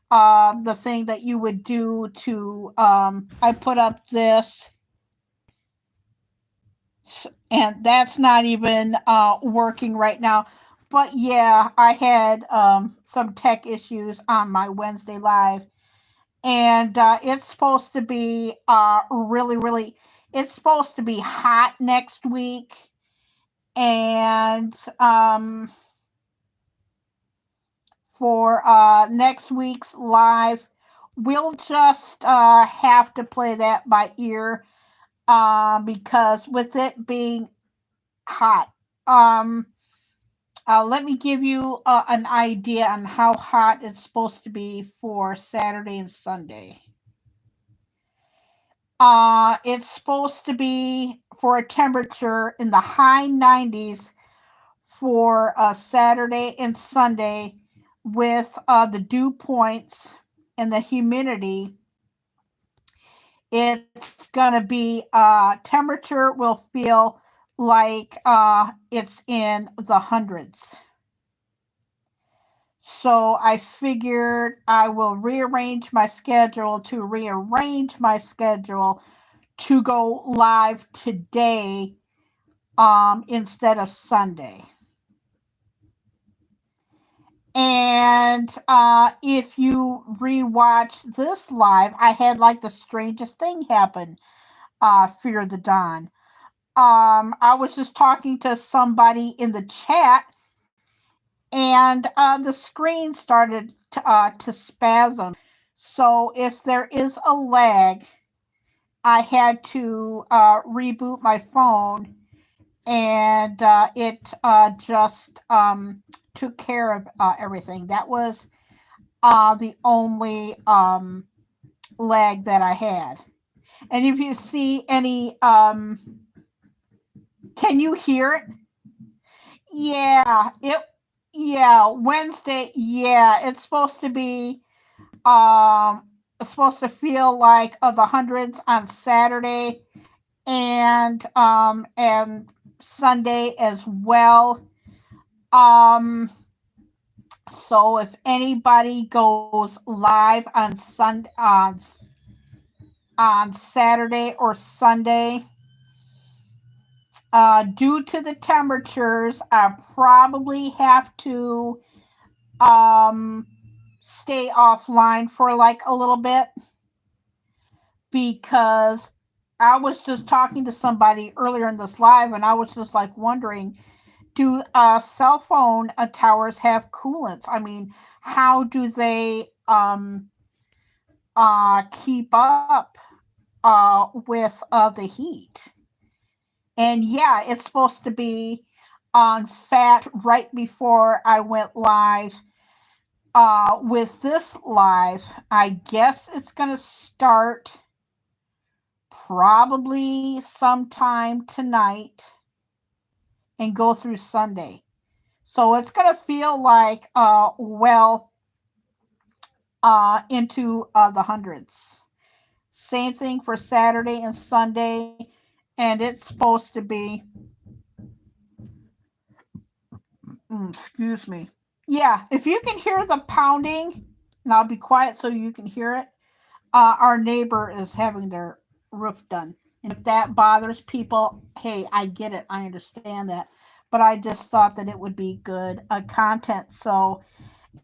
the thing that you would do to I put up this, and that's not even working right now. But yeah, I had some tech issues on my Wednesday live, and it's supposed to be really, it's supposed to be hot next week, and for next week's live, we'll just have to play that by ear because with it being hot. Let me give you an idea on how hot it's supposed to be for Saturday and Sunday. It's supposed to be for a temperature in the high 90s for Saturday and Sunday with the dew points and the humidity. It's gonna be temperature will feel like it's in the hundreds. So I figured I will rearrange my schedule to go live today instead of Sunday. And if you rewatch this live, I had like the strangest thing happen. Fear the Dawn. I was just talking to somebody in the chat, and the screen started to spasm. So if there is a lag, I had to reboot my phone, and it just took care of everything. That was the only lag that I had. And if you see any, can you hear it? Yeah, it. Yeah, Wednesday. Yeah, it's supposed to be. It's supposed to feel like the hundreds on Saturday and Sunday as well. Um, so if anybody goes live on on Saturday or Sunday, due to the temperatures, I probably have to um, stay offline for like a little bit because I was just talking to somebody earlier in this live and I was just like wondering, do cell phone towers have coolants? I mean, how do they keep up with the heat? And yeah, it's supposed to be on fat right before I went live. With this live, I guess it's going to start probably sometime tonight and go through Sunday. So it's going to feel like into the hundreds. Same thing for Saturday and Sunday, and it's supposed to be, excuse me. Yeah, if you can hear the pounding, and I'll be quiet so you can hear it, our neighbor is having their roof done. And if that bothers people, hey, I get it. I understand that. But I just thought that it would be good content. So,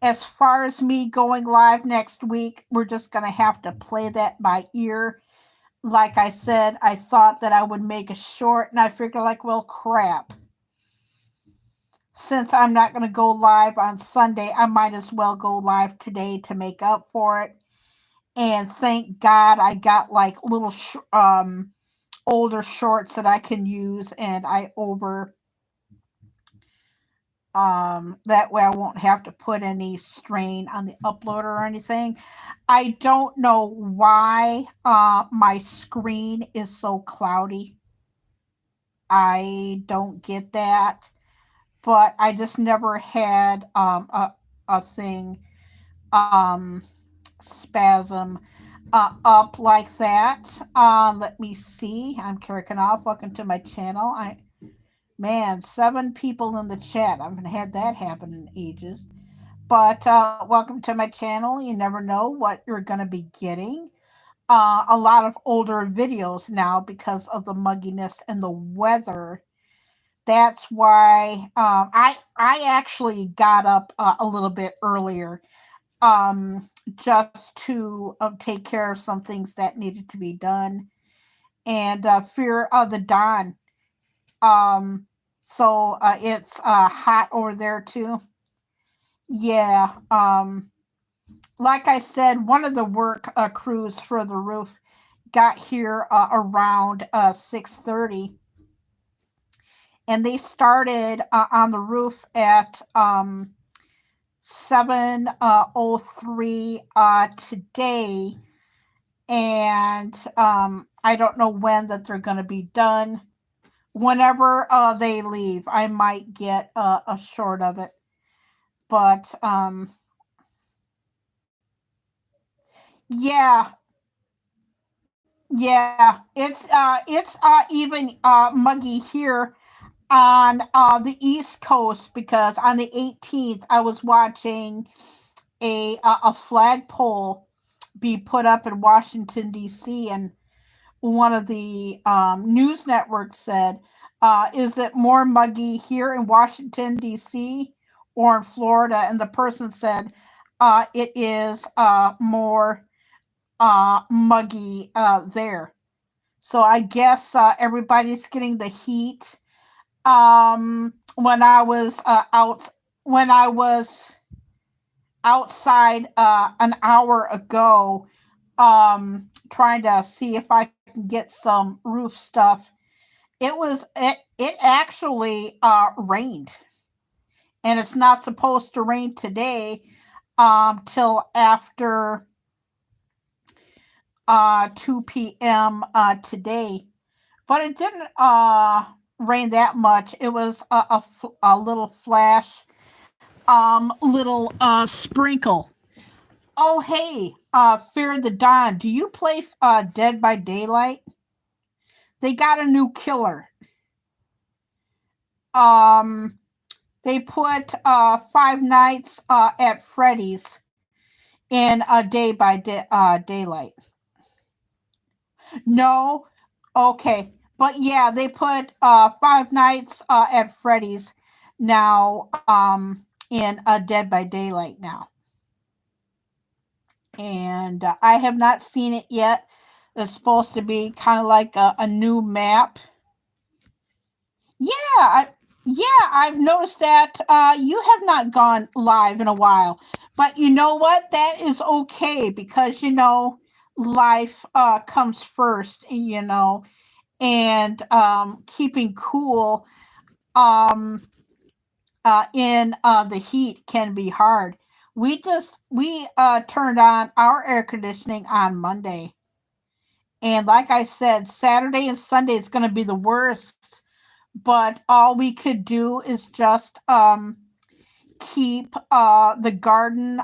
as far as me going live next week, we're just going to have to play that by ear. Like I said, I thought that I would make a short, and I figured, like, well, crap. Since I'm not going to go live on Sunday, I might as well go live today to make up for it. And thank God I got like little older shorts that I can use, and I over that way I won't have to put any strain on the uploader or anything. I don't know why my screen is so cloudy. I don't get that, but I just never had a thing spasm up like that. Let me see. I'm Kerry Knauf. Welcome to my channel. Man, 7 people in the chat. I haven't had that happen in ages. But welcome to my channel. You never know what you're going to be getting. A lot of older videos now because of the mugginess and the weather. That's why I actually got up a little bit earlier, just to take care of some things that needed to be done, and fear of the dawn. Um, so it's hot over there too. Yeah. Like I said, one of the work crews for the roof got here around 6:30, and they started on the roof at 7:03 today, and I don't know when that they're going to be done. Whenever they leave, I might get a short of it, but yeah, yeah, it's even muggy here on the East Coast, because on the 18th I was watching a flagpole be put up in Washington D.C., and one of the news networks said, "Is it more muggy here in Washington D.C. or in Florida?" And the person said, "It is more muggy there." So I guess everybody's getting the heat. When I was when I was outside an hour ago, trying to see if I can get some roof stuff, it actually rained, and it's not supposed to rain today till after 2 p.m. Today, but it didn't rain that much. It was a little flash, little sprinkle. Oh, hey, Fear the Dawn. Do you play Dead by Daylight? They got a new killer. Um, they put Five Nights at Freddy's in Daylight. No, okay, but yeah, they put Five Nights at Freddy's now in Dead by Daylight now, and I have not seen it yet. It's supposed to be kind of like a new map. Yeah, yeah, I've noticed that you have not gone live in a while, but you know what? That is okay, because life comes first, and keeping cool um, in the heat can be hard. We turned on our air conditioning on Monday, And like I said, Saturday and Sunday is going to be the worst. But all we could do is just keep the garden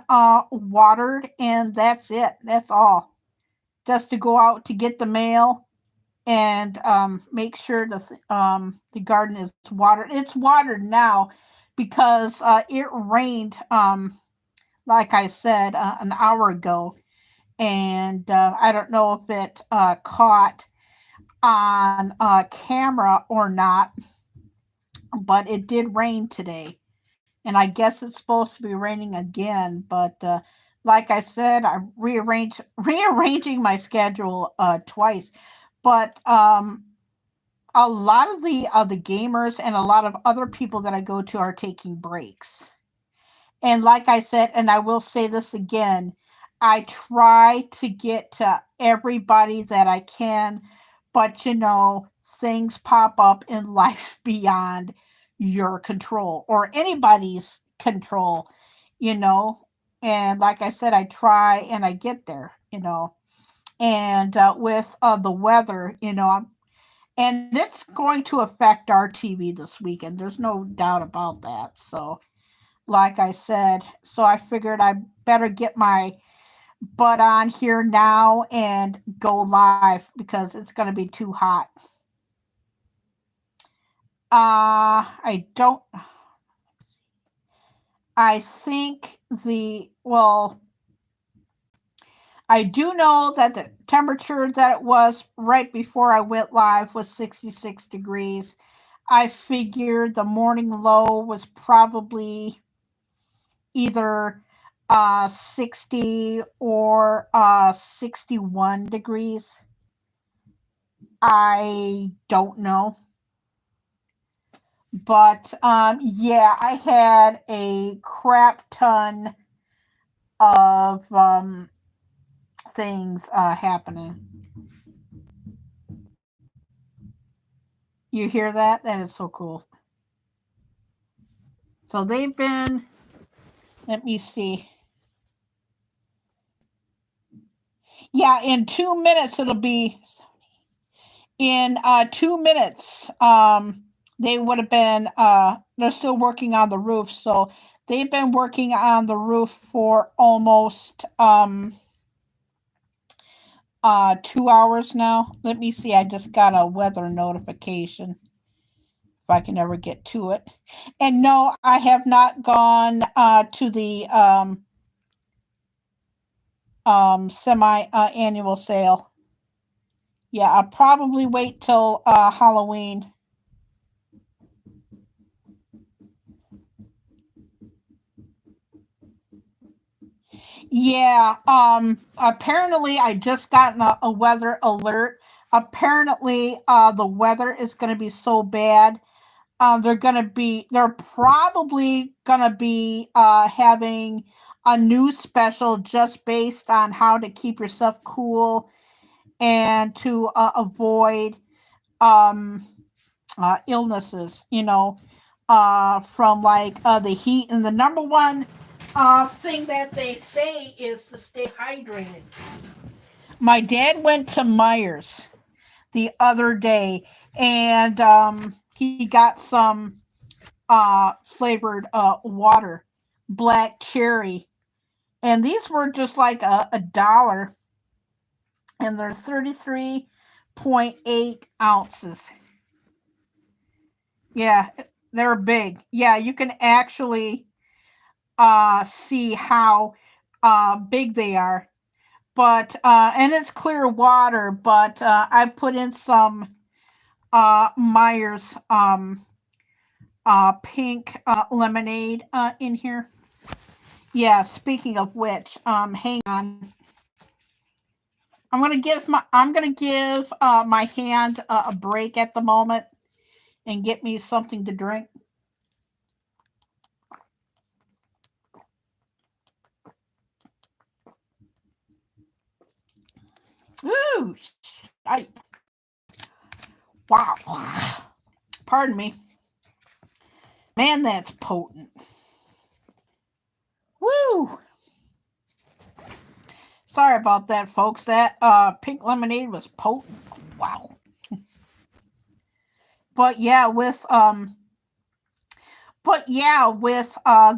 watered, and that's it. That's all. Just to go out to get the mail and make sure the garden is watered. It's watered now because it rained, like I said, an hour ago. And I don't know if it caught on camera or not, but it did rain today. And I guess it's supposed to be raining again. But like I said, I rearranging my schedule twice. But a lot of the gamers and a lot of other people that I go to are taking breaks. And like I said, and I will say this again, I try to get to everybody that I can, but things pop up in life beyond your control or anybody's control, you know. And like I said, I try and I get there. And with the weather, and it's going to affect our TV this weekend. There's no doubt about that. So, like I said, so I figured I better get my butt on here now and go live because it's going to be too hot. I don't. I think I do know that the temperature that it was right before I went live was 66 degrees. I figured the morning low was probably either 60 or 61 degrees. I don't know. But yeah, I had a crap ton of things happening. You hear that? That is so cool. So they've been, let me see. Yeah, in 2 minutes it'll be, in 2 minutes they would have been, they're still working on the roof. So they've been working on the roof for almost 2 hours now. Let me see. I just got a weather notification if I can ever get to it. And no, I have not gone to the semi annual sale. Yeah, I'll probably wait till Halloween. Yeah, apparently I just gotten a weather alert. Apparently the weather is going to be so bad. They're probably gonna be having a new special just based on how to keep yourself cool and to avoid um illnesses, from like the heat. And the number one thing that they say is to stay hydrated. My dad went to Myers the other day, and he got some flavored water, black cherry, and these were just like a dollar, and they're 33.8 ounces. Yeah, they're big. Yeah, you can actually see how big they are. But and it's clear water. But I put in some Myers pink lemonade in here. Yeah. Speaking of which, hang on. I'm gonna give my hand a break at the moment and get me something to drink. Ooh, I, wow. Pardon me. Man, that's potent. Woo! Sorry about that, folks. That pink lemonade was potent. Wow. But yeah, with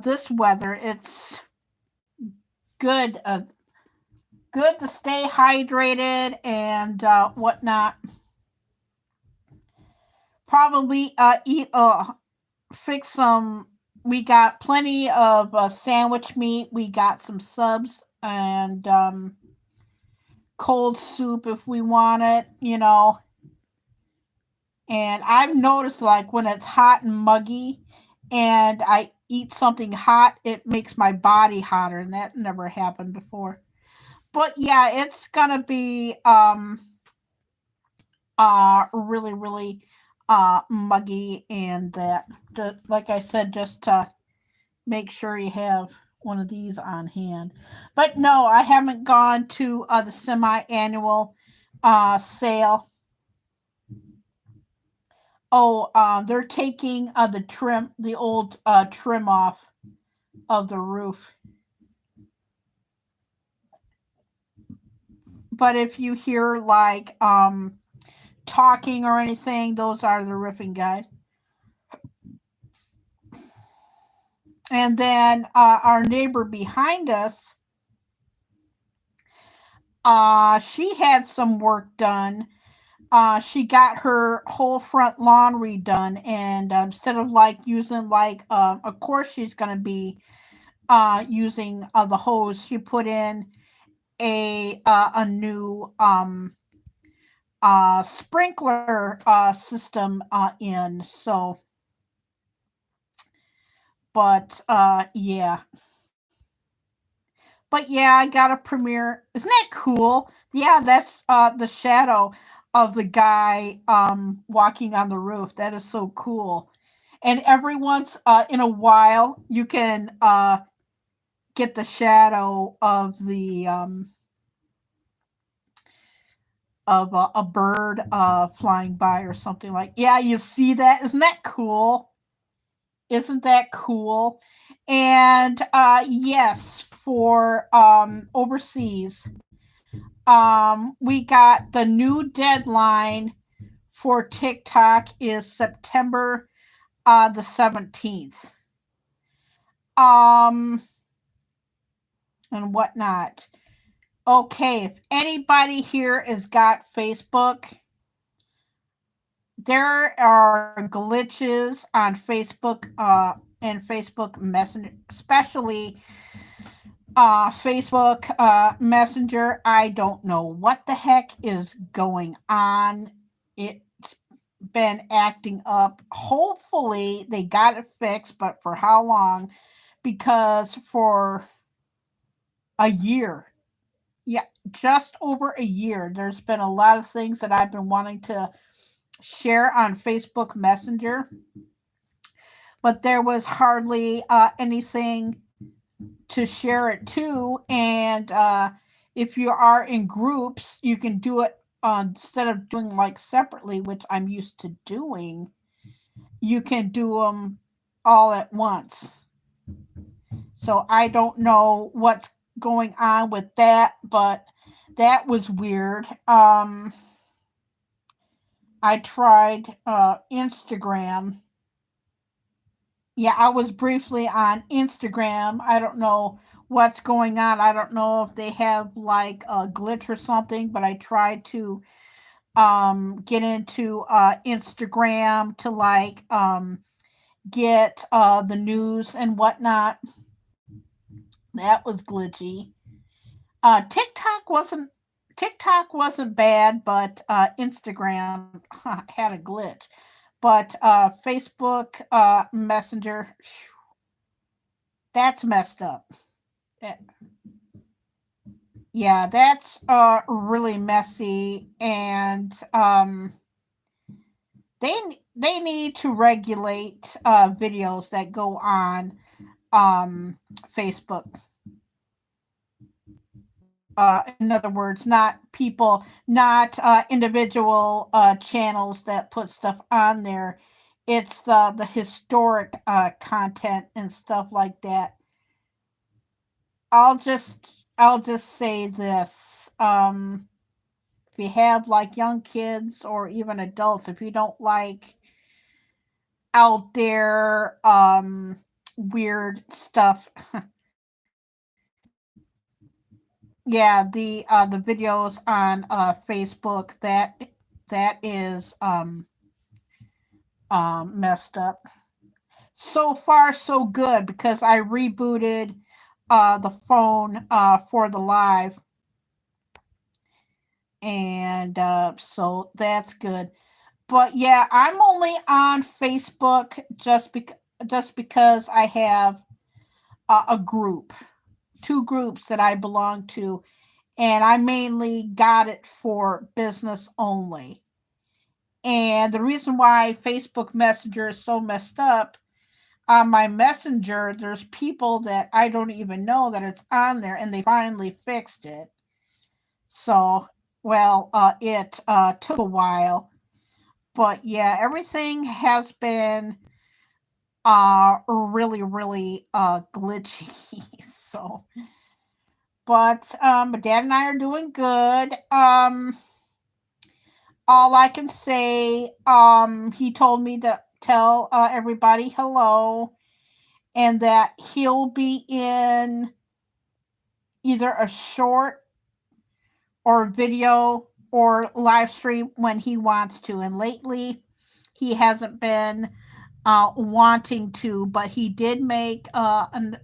this weather, it's good good to stay hydrated and whatnot. Probably eat fix some. We got plenty of sandwich meat. We got some subs and cold soup if we want it. And I've noticed like when it's hot and muggy, and I eat something hot, it makes my body hotter, and that never happened before. But yeah, it's gonna be really really muggy, and that just, like I said, just to make sure you have one of these on hand. But no, I haven't gone to the semi-annual sale. Oh, they're taking the old trim off of the roof. But if you hear like talking or anything, those are the roofing guys. And then our neighbor behind us, she had some work done. She got her whole front lawn redone, and instead of like using like, of course she's gonna be using the hose. She put in a new sprinkler system in. So, but but yeah, I got a premiere. Isn't that cool? Yeah, that's the shadow of the guy walking on the roof. That is so cool. And every once in a while, you can get the shadow of a bird flying by or something like. Yeah, you see that? Isn't that cool? Isn't that cool? And yes, for overseas, we got the new deadline for TikTok is September the 17th. Um, and whatnot. Okay, if anybody here has got Facebook, there are glitches on Facebook and Facebook Messenger, especially Facebook Messenger. I don't know what the heck is going on. It's been acting up. Hopefully, they got it fixed, but for how long? Because for a year, yeah, just over a year, there's been a lot of things that I've been wanting to share on Facebook Messenger, but there was hardly anything to share it to. And if you are in groups, you can do it instead of doing like separately, which I'm used to doing. You can do them all at once. So I don't know what's going on with that, but that was weird. I tried Instagram. Yeah, I was briefly on Instagram. I don't know what's going on. I don't know if they have like a glitch or something, but I tried to get into Instagram to like get the news and whatnot. That was glitchy. TikTok wasn't bad, but Instagram had a glitch. But Facebook Messenger, that's messed up. That- Yeah, that's really messy, and they they need to regulate videos that go on Facebook. In other words, not people, not individual channels that put stuff on there. It's the historic content and stuff like that. I'll just I'll just say this. If you have like young kids or even adults, if you don't like out there weird stuff, yeah, the videos on Facebook, that is messed up. So far so good, because I rebooted the phone for the live, and so that's good. But yeah, I'm only on Facebook just because I have a group, two groups that I belong to, and I mainly got it for business only. And the reason why Facebook Messenger is so messed up, on my messenger, there's people that I don't even know that it's on there, and they finally fixed it. So, well, it took a while, but yeah, everything has been really, really glitchy. So, but Dad and I are doing good. All I can say, he told me to tell everybody hello, and that he'll be in either a short or video or live stream when he wants to. And lately, he hasn't been wanting to, but he did make an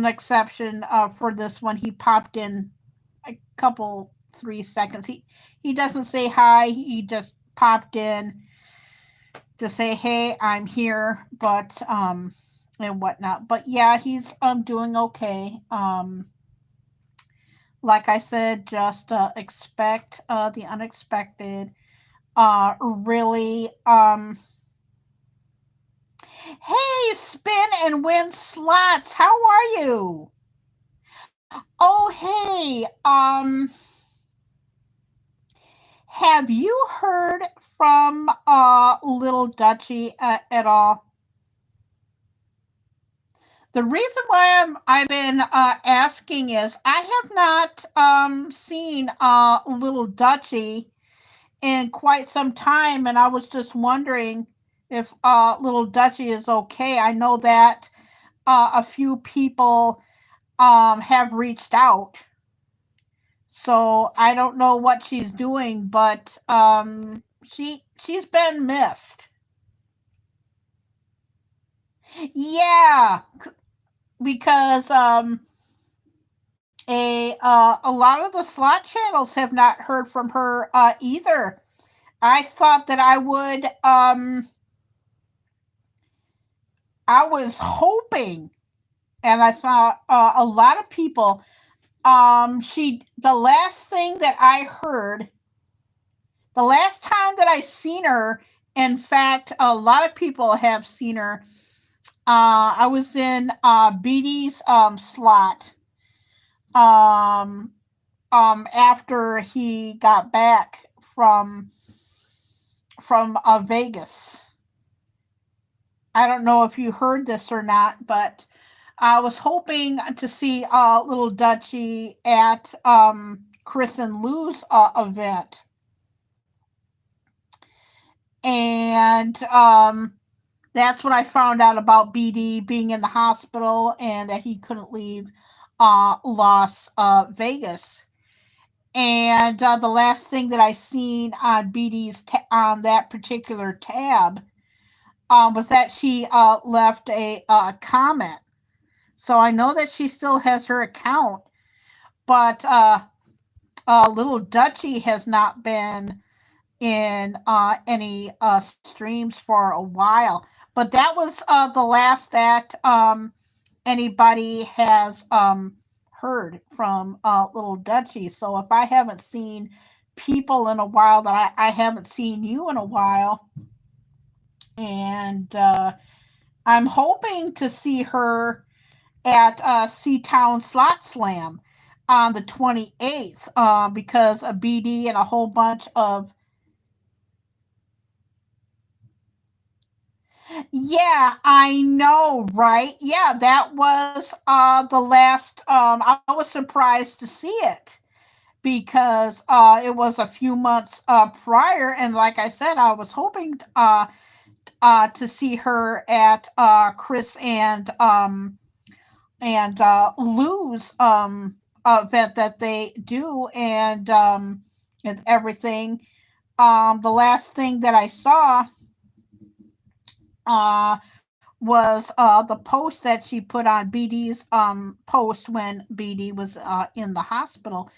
exception for this one. He popped in a couple 3 seconds. He doesn't say hi. He just popped in to say, "Hey, I'm here," but and whatnot. But yeah, he's doing okay. Like I said, just expect the unexpected. Really. Hey, spin and win slots. How are you? Oh, hey. Have you heard from Little Dutchy at all? The reason why I've been asking is I have not seen Little Dutchy in quite some time, and I was just wondering if Little Dutchy is okay. I know that a few people have reached out, so I don't know what she's doing, but she's been missed. Yeah, because a lot of the slot channels have not heard from her either. I thought that I would. I was hoping, and I thought a lot of people. She the last thing that I heard, the last time that I seen her. In fact, a lot of people have seen her. I was in BD's slot. Um, After he got back from Vegas. I don't know if you heard this or not, but I was hoping to see Little Dutchy at Chris and Lou's event, and that's when I found out about BD being in the hospital and that he couldn't leave Las Vegas. And the last thing that I seen on BD's on that particular tab was that she left a comment. So I know that she still has her account, but Little Dutchy has not been in any streams for a while. But that was the last that anybody has heard from Little Dutchy. So if I haven't seen people in a while, that I haven't seen you in a while, and I'm hoping to see her at Seatown Slot Slam on the 28th, because a BD and a whole bunch of Yeah, I know, right? Yeah, that was the last I was surprised to see it because it was a few months prior, and like I said, I was hoping to see her at Chris and Lou's event that they do, and everything. The last thing that I saw uh, was the post that she put on BD's post when BD was in the hospital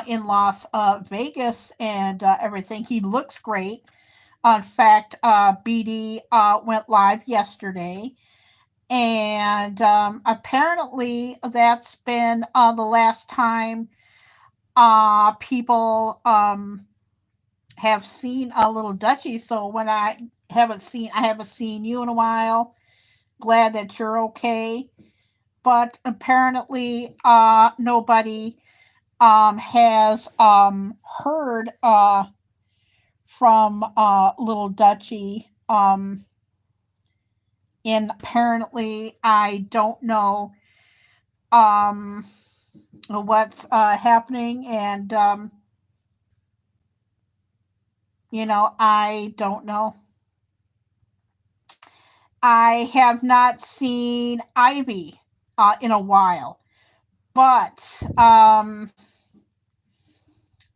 in Las Vegas and everything. He looks great. In fact, BD went live yesterday, and apparently that's been the last time people have seen a little Dutchie. So when I haven't seen you in a while. Glad that you're okay. But apparently, nobody has heard from little Dutchie. And apparently, I don't know um, what's happening, and I don't know. I have not seen Ivy in a while, but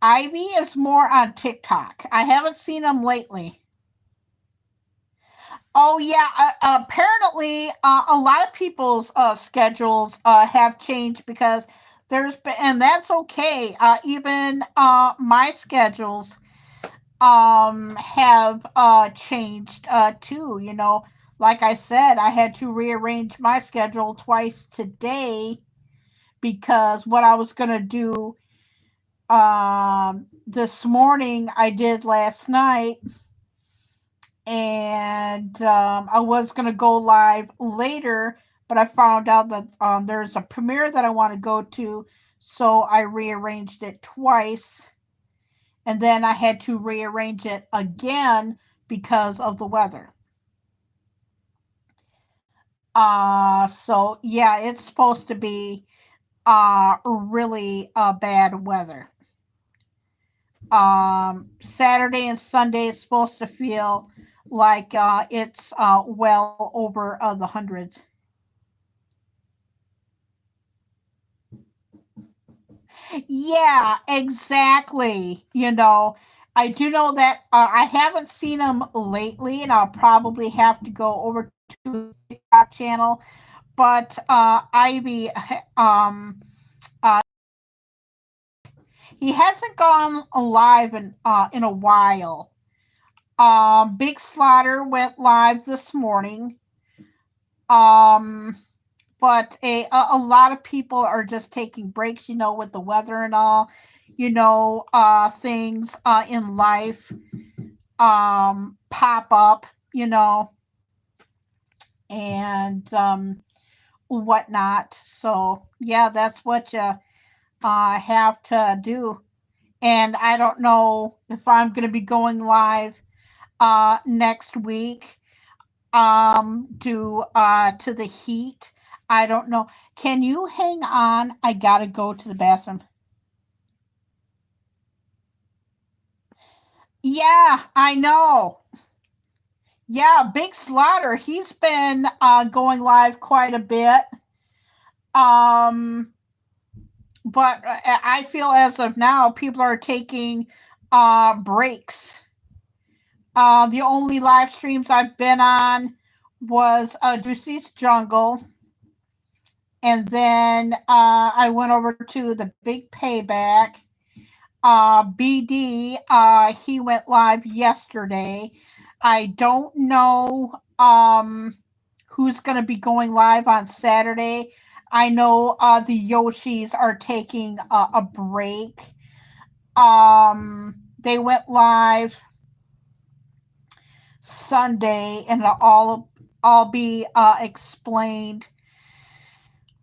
Ivy is more on TikTok. I haven't seen him lately. Oh yeah, apparently a lot of people's schedules have changed because there's been, and that's okay. Even my schedules have changed too. Like I said, I had to rearrange my schedule twice today because what I was gonna do this morning I did last night, and I was gonna go live later, but I found out that there's a premiere that I want to go to, so I rearranged it twice, and then I had to rearrange it again because of the weather. So yeah, it's supposed to be really bad weather. Saturday and Sunday is supposed to feel like it's well over the hundreds. Yeah, exactly. I do know that I haven't seen him lately, and I'll probably have to go over to his TikTok channel. But Ivy, he hasn't gone live in a while. Big Slaughter went live this morning. Um, but a lot of people are just taking breaks, with the weather and all, things in life pop up, you know, and whatnot. So, yeah, that's what you have to do. And I don't know if I'm going to be going live next week to the heat. I don't know. Can you hang on? I gotta go to the bathroom. Yeah, I know. Yeah, Big Slaughter. He's been going live quite a bit. Um, but I feel as of now, people are taking breaks. The only live streams I've been on was Juicy's Jungle, and then I went over to the Big Payback. BD, he went live yesterday. I don't know who's going to be going live on Saturday. I know the Yoshis are taking a break. They went live Sunday, and it'll all be explained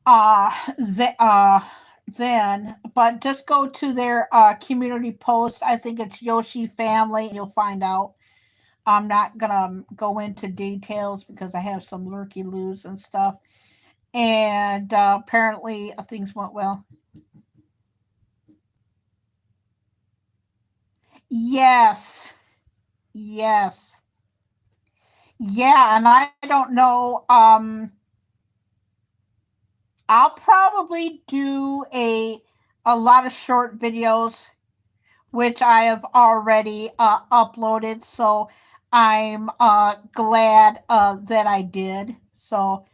uh, th- uh, then. But just go to their community post. I think it's Yoshi Family, and you'll find out I'm not gonna go into details because I have some lurky loos and stuff. And apparently things went well. Yes, yes, yeah, and I don't know. I'll probably do a lot of short videos, which I have already uploaded. So I'm glad that I did. So,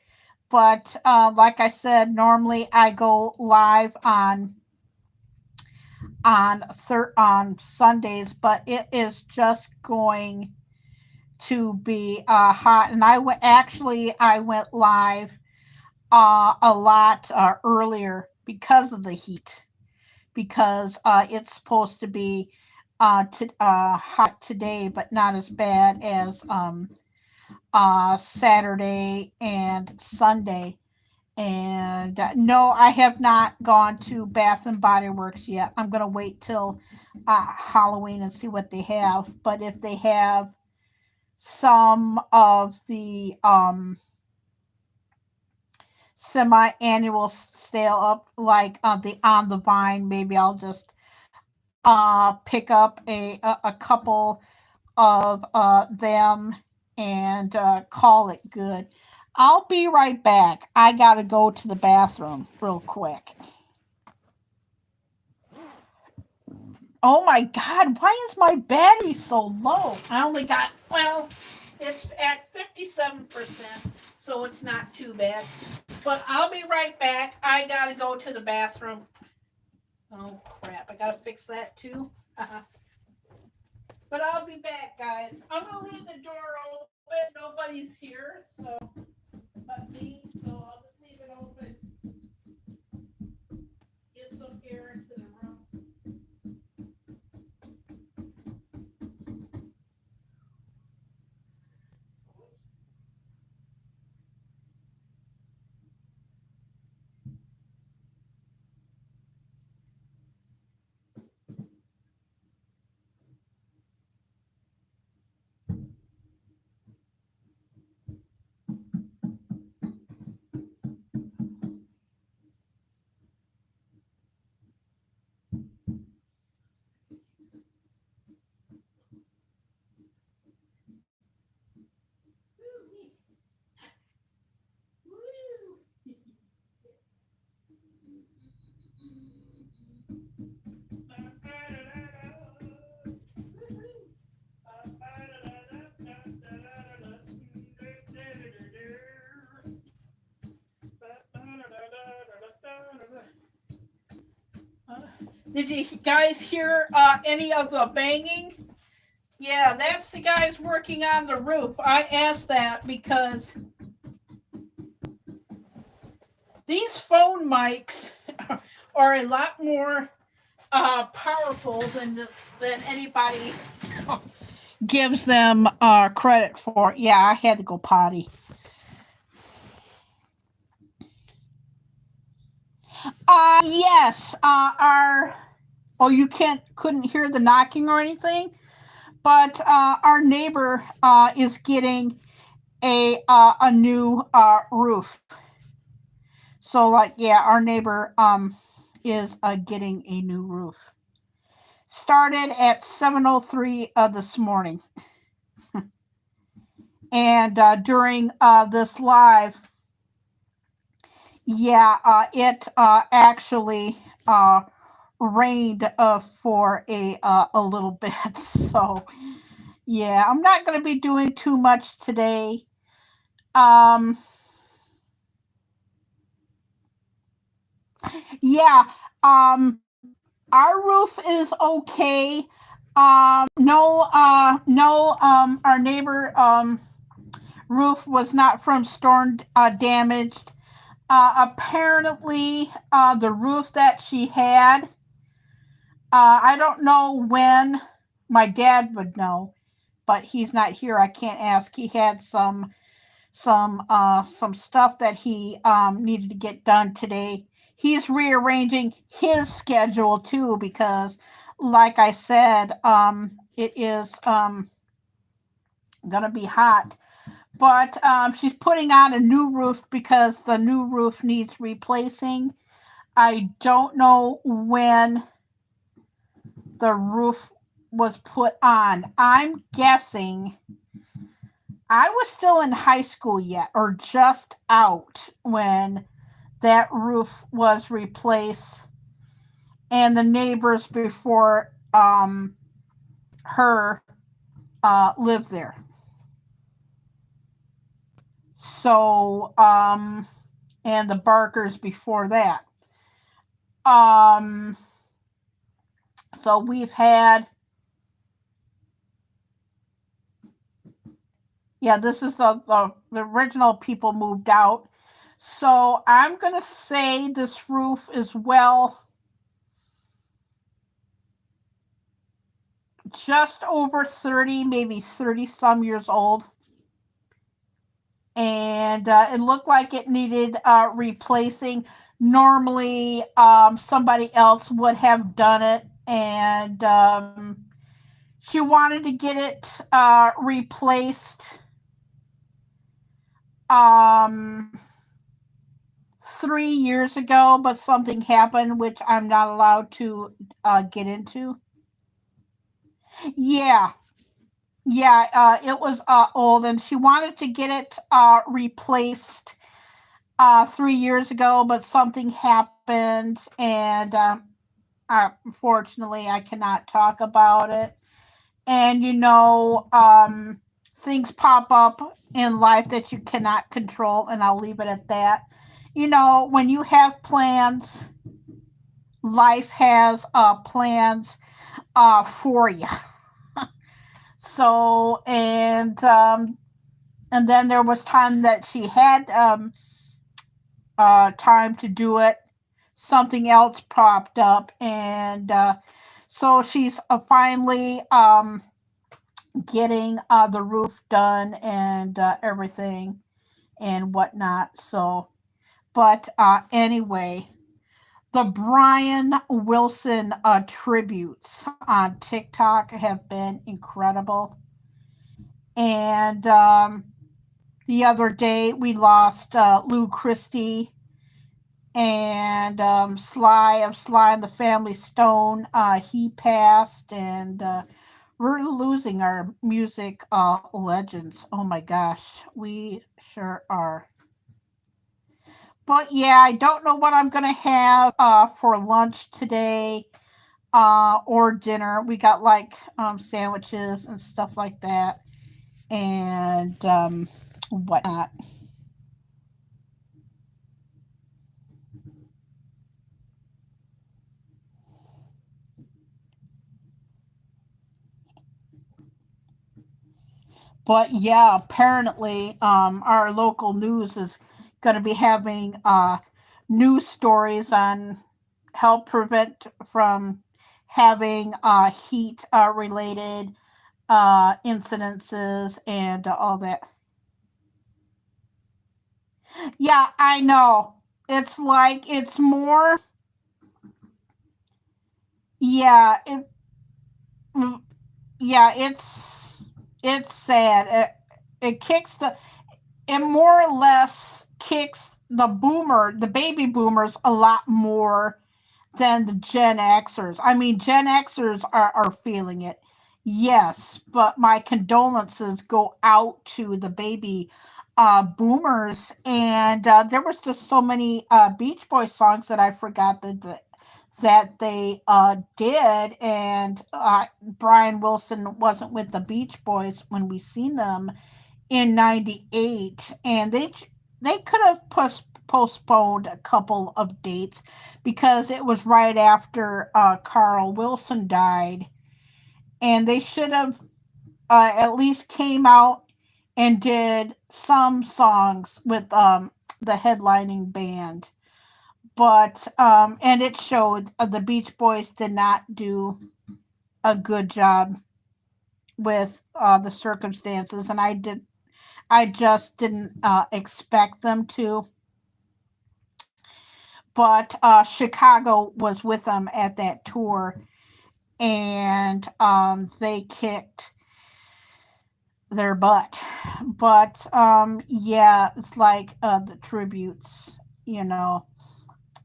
but like I said, normally I go live on Sundays, but it is just going to be hot. And I went live a lot earlier because of the heat, because it's supposed to be hot today, but not as bad as Saturday and Sunday. And no, I have not gone to Bath and Body Works yet. I'm gonna wait till Halloween and see what they have. But if they have some of the semi-annual sale up, like the On the Vine, maybe I'll just pick up a couple of them and call it good. I'll be right back. I gotta go to the bathroom real quick. Oh my god, why is my battery so low? I only got, well, it's at 57%, so it's not too bad. But I'll be right back. I gotta go to the bathroom. Oh crap, I gotta fix that too. But I'll be back, guys. I'm gonna leave the door open. Nobody's here, so but me, so I'll just leave it open. Get some air into the room. Did you guys hear any of the banging? Yeah, that's the guys working on the roof. I asked that because these phone mics are a lot more powerful than anybody gives them credit for. Yeah, I had to go potty. Yes. Our you couldn't hear the knocking or anything, but our neighbor is getting a new roof. So like yeah, our neighbor is getting a new roof. Started at 7:03 this morning, and during this live, yeah, it actually rained for a little bit. So yeah, I'm not going to be doing too much today. Um, yeah, our roof is okay. No, our neighbor roof was not from storm damaged. Apparently, the roof that she had, I don't know when. My dad would know, but he's not here. I can't ask. He had some stuff that he needed to get done today. He's rearranging his schedule too because, like I said, it is gonna be hot. But she's putting on a new roof because the new roof needs replacing. I don't know when the roof was put on. I'm guessing I was still in high school yet, or just out when that roof was replaced, and the neighbors before her lived there. So, and the Barkers before that. Um, so we've had, yeah, this is the original people moved out. So I'm going to say this roof is, well, just over 30, maybe 30 some years old. And it looked like it needed replacing. Normally, somebody else would have done it, and she wanted to get it replaced um, 3 years ago, but something happened, which I'm not allowed to get into. Yeah, yeah, it was old, and she wanted to get it replaced 3 years ago, but something happened, and unfortunately, I cannot talk about it. And things pop up in life that you cannot control, and I'll leave it at that. When you have plans, life has plans for you. So, and then there was time that she had time to do it. Something else popped up, and so she's finally getting the roof done and everything and whatnot. So, but anyway, the Brian Wilson tributes on TikTok have been incredible. And the other day we lost Lou Christie and Sly and the Family Stone. He passed, and we're losing our music legends. Oh my gosh, we sure are. But yeah, I don't know what I'm gonna have for lunch today or dinner. We got like sandwiches and stuff like that, and whatnot. But yeah, apparently, our local news is going to be having news stories on help prevent from having heat related incidences and all that. Yeah, I know. It's like it's more. Yeah, yeah, it's sad. It kicks the it more or less kicks the baby boomers a lot more than the Gen Xers. I mean, Gen Xers are feeling it, yes, but my condolences go out to the baby boomers. And there was just so many Beach Boys songs that I forgot that they did. And Brian Wilson wasn't with the Beach Boys when we seen them in '98, and they could have postponed a couple of dates because it was right after Carl Wilson died, and they should have at least came out and did some songs with the headlining band. But and it showed the Beach Boys did not do a good job with the circumstances, and I just didn't expect them to. But Chicago was with them at that tour, and they kicked their butt. But yeah, it's like the tributes, you know.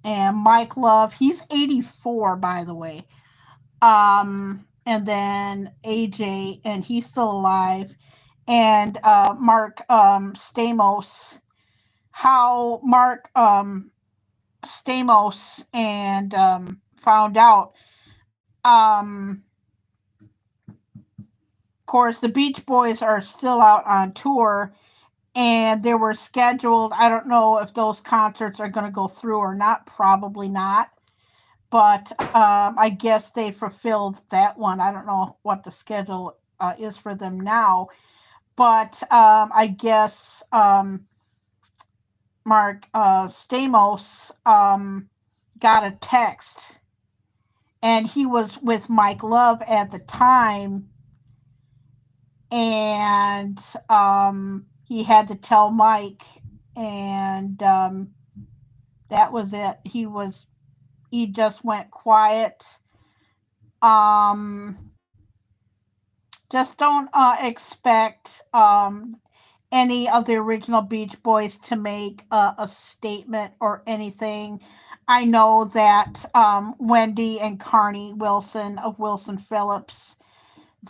And Mike Love, he's 84 by the way. And then AJ, and he's still alive. And Mark Stamos, how Mark Stamos and found out. Of course, the Beach Boys are still out on tour, and they were scheduled. I don't know if those concerts are going to go through or not. Probably not. But I guess they fulfilled that one. I don't know what the schedule is for them now. But I guess Mark Stamos got a text, and he was with Mike Love at the time, and he had to tell Mike, and that was it. He just went quiet. Um, just don't expect any of the original Beach Boys to make a statement or anything. I know that Wendy and Carney Wilson of Wilson Phillips,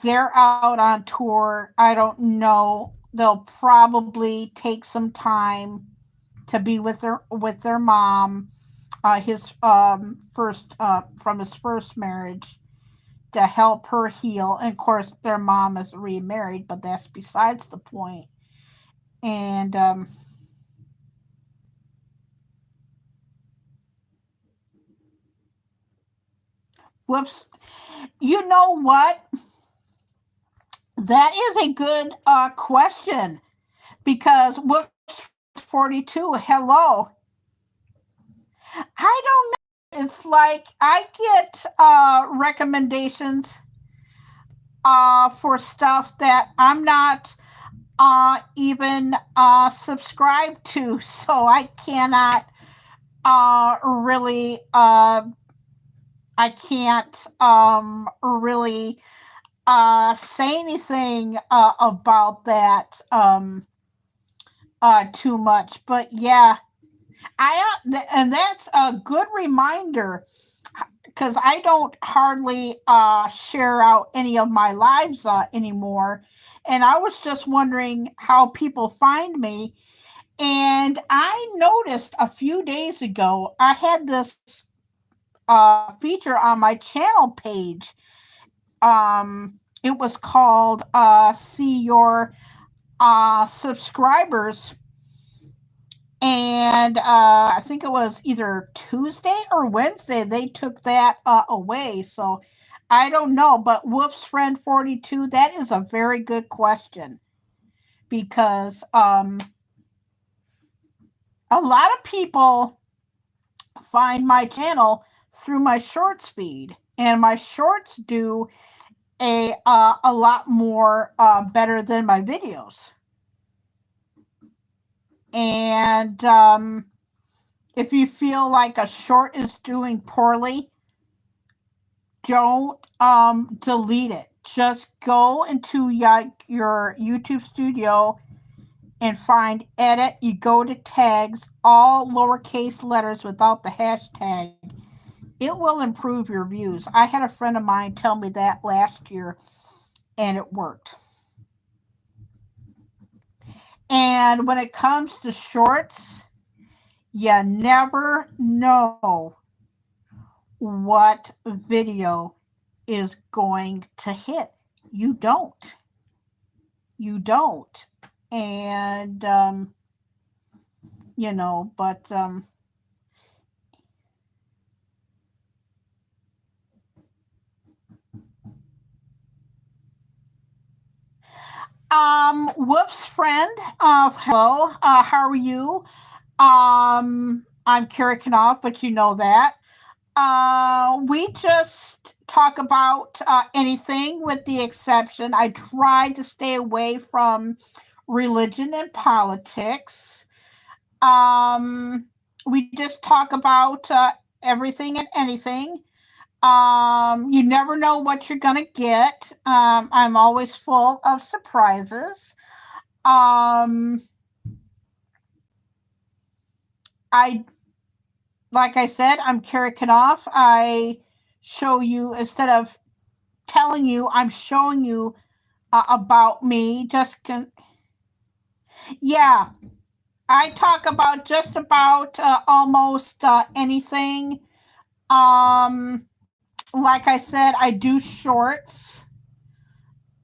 they're out on tour. I don't know. They'll probably take some time to be with their mom, his first from his first marriage, to help her heal. And of course, their mom is remarried, but that's besides the point. And whoops, you know what? That is a good question because whoops 42. Hello, I don't know. It's like I get recommendations for stuff that I'm not even subscribed to, so I cannot really I can't really say anything about that too much. But yeah, and that's a good reminder because I don't hardly share out any of my lives anymore. And I was just wondering how people find me. And I noticed a few days ago, I had this feature on my channel page. It was called See Your Subscribers, and I think it was either Tuesday or Wednesday they took that away. So I don't know, but Wolf's Friend 42, that is a very good question because a lot of people find my channel through my shorts feed, and my shorts do a lot more better than my videos. And if you feel like a short is doing poorly, don't delete it. Just go into your YouTube studio and find edit. You go to tags, all lowercase letters without the hashtag. It will improve your views. I had a friend of mine tell me that last year, and it worked. And when it comes to shorts, you never know what video is going to hit. You don't. You don't. And, but whoops, friend. Hello. How are you? I'm Kerry Knauf, but you know that. We just talk about anything with the exception. I try to stay away from religion and politics. We just talk about everything and anything. You never know what you're gonna get. I'm always full of surprises. Um, I like I said, I'm Kerry Knauf. I show you instead of telling you, I'm showing you about me. Yeah, I talk about just about almost anything. Um, like I said, I do shorts.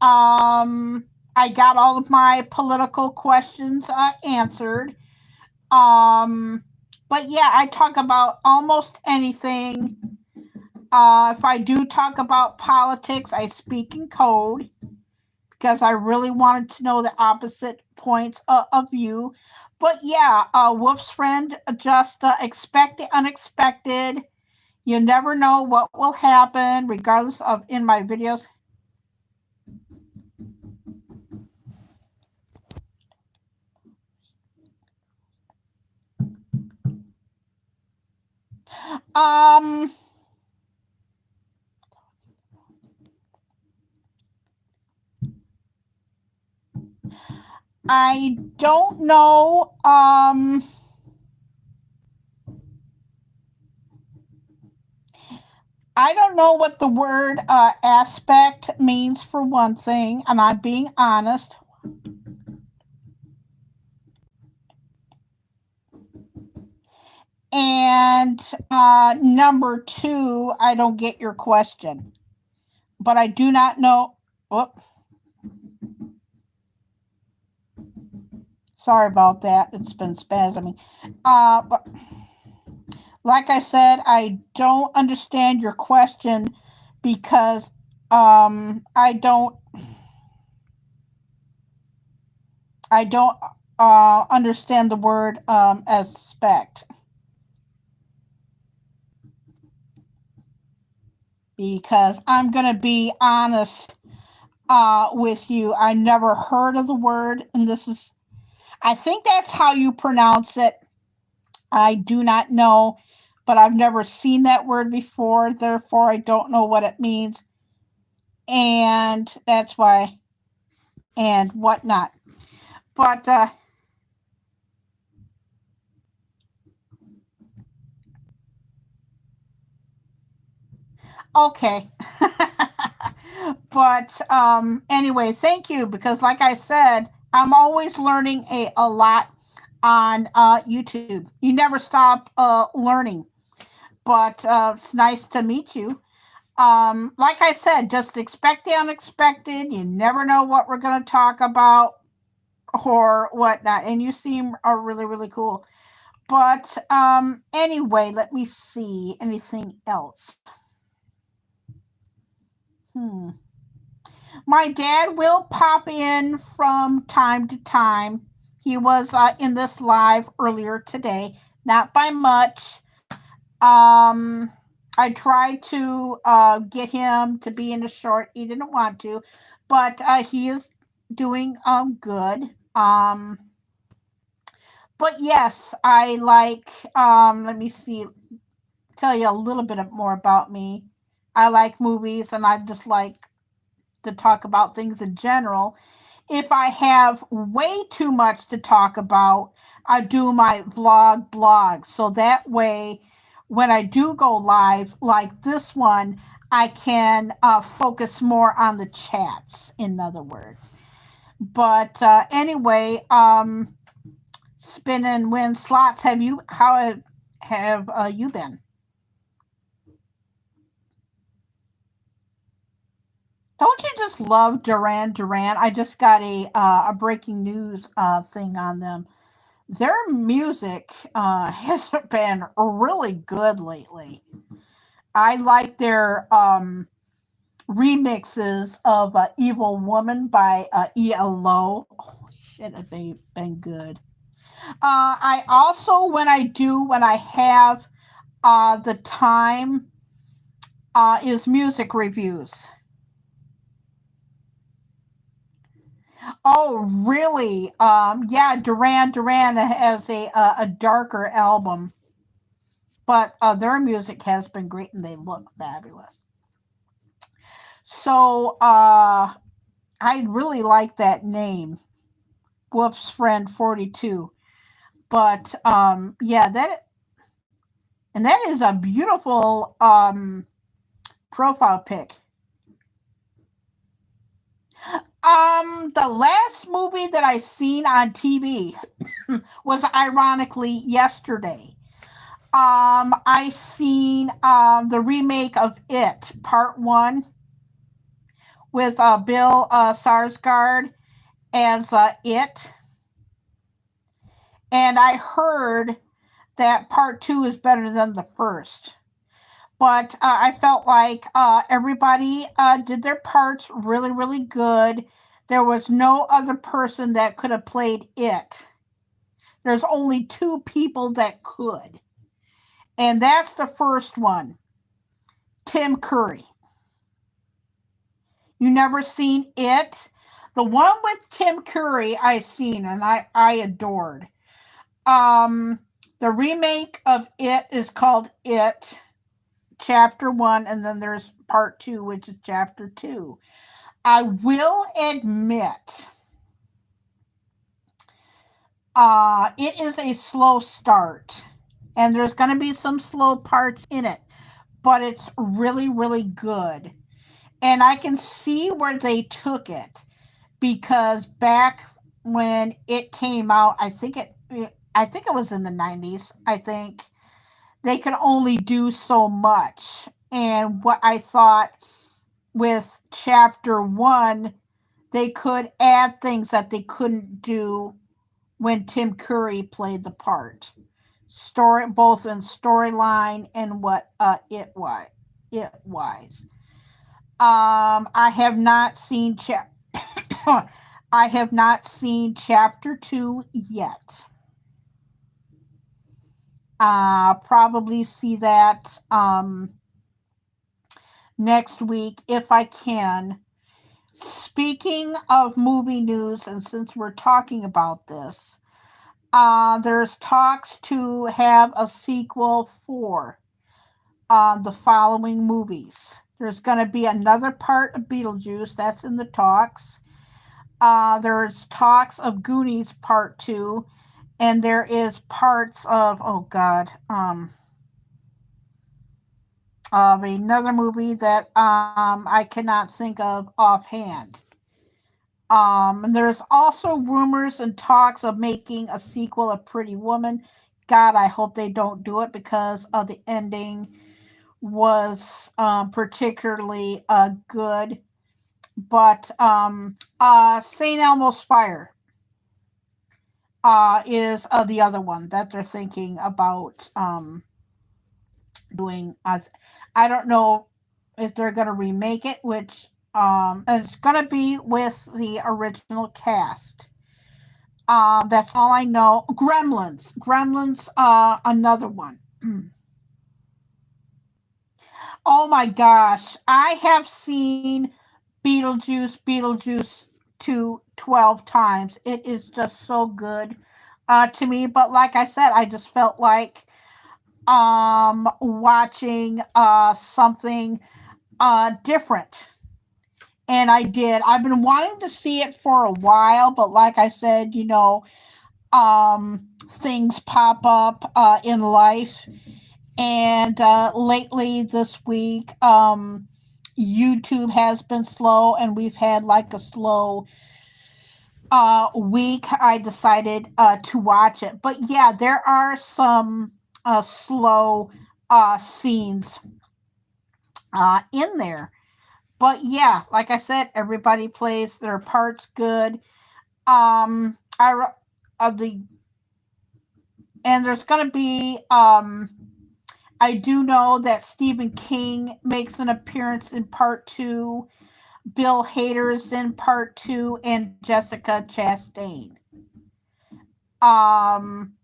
I got all of my political questions answered. Um, but yeah, I talk about almost anything. If I do talk about politics, I speak in code because I really wanted to know the opposite points of view. But yeah, Wolf's friend, just expect the unexpected. You never know what will happen, regardless of in my videos. Um, I don't know. I don't know what the word aspect means for one thing, and I'm being honest. And number two, I don't get your question, but I do not know. Whoop, sorry about that. It's been spasming. But like I said, I don't understand your question because I don't understand the word aspect because I'm gonna be honest with you. I never heard of the word, and this is, I think that's how you pronounce it. I do not know, but I've never seen that word before. Therefore, I don't know what it means, and that's why, and whatnot. But okay. But anyway, thank you because, like I said, I'm always learning a lot on YouTube. You never stop learning, but it's nice to meet you. Like I said, just expect the unexpected. You never know what we're going to talk about or whatnot. And you seem really, really cool. But anyway, let me see. Anything else? Hmm. My dad will pop in from time to time. He was in this live earlier today, not by much. Um, I tried to get him to be in the short. He didn't want to, but he is doing good. But yes, I like. Let me see. Tell you a little bit more about me. I like movies, and I just like to talk about things in general. If I have way too much to talk about, I do my vlog blog. So that way, when I do go live like this one, I can focus more on the chats, in other words. But anyway, spin and win slots. How have you been? Don't you just love Duran Duran? I just got a breaking news thing on them. Their music has been really good lately. I like their remixes of "Evil Woman" by ELO. Holy shit, have they been good? I also, when I have the time, is music reviews. Oh, really? Yeah, Duran Duran has a darker album. but their music has been great and they look fabulous. So I really like that name, Wolf's Friend 42. But yeah, that is a beautiful profile pic. The last movie that I seen on TV was ironically yesterday. I seen the remake of It Part One with Bill Sarsgaard as It, and I heard that Part Two is better than the first. But I felt like everybody did their parts really, really good. There was no other person that could have played It. There's only two people that could. And that's the first one, Tim Curry. You never seen It? The one with Tim Curry I seen and I adored. Um, the remake of It is called It Chapter 1, and then there's Part 2, which is Chapter 2. I will admit, it is a slow start, and there's going to be some slow parts in it, but it's really, really good. And I can see where they took it because back when it came out, I think it was in the 90s. I think they could only do so much. And what I thought with chapter 1, they could add things that they couldn't do when Tim Curry played the part. Story both in storyline and what it was. I have not seen I have not seen chapter 2 yet. Probably see that next week if I can. Speaking of movie news, and since we're talking about this, there's talks to have a sequel for the following movies. There's going to be another part of Beetlejuice that's in the talks. There's talks of Goonies Part 2, and there is parts of, oh God, of another movie that I cannot think of offhand. And there's also rumors and talks of making a sequel of Pretty Woman. God, I hope they don't do it because of the ending was particularly good. But St. Elmo's Fire is the other one that they're thinking about doing. I don't know if they're going to remake it, which it's going to be with the original cast. That's all I know. Gremlins, another one. Oh my gosh, I have seen Beetlejuice 2 12 times. It is just so good to me. But like I said, I just felt like watching something different. And I did. I've been wanting to see it for a while, but like I said, things pop up in life. And lately this week, YouTube has been slow, and we've had like a slow week. I decided to watch it. But yeah, there are some slow scenes in there. But yeah, like I said, everybody plays their parts good. I the and there's gonna be I do know that Stephen King makes an appearance in part 2. Bill Hader's in part 2, and Jessica Chastain. Um,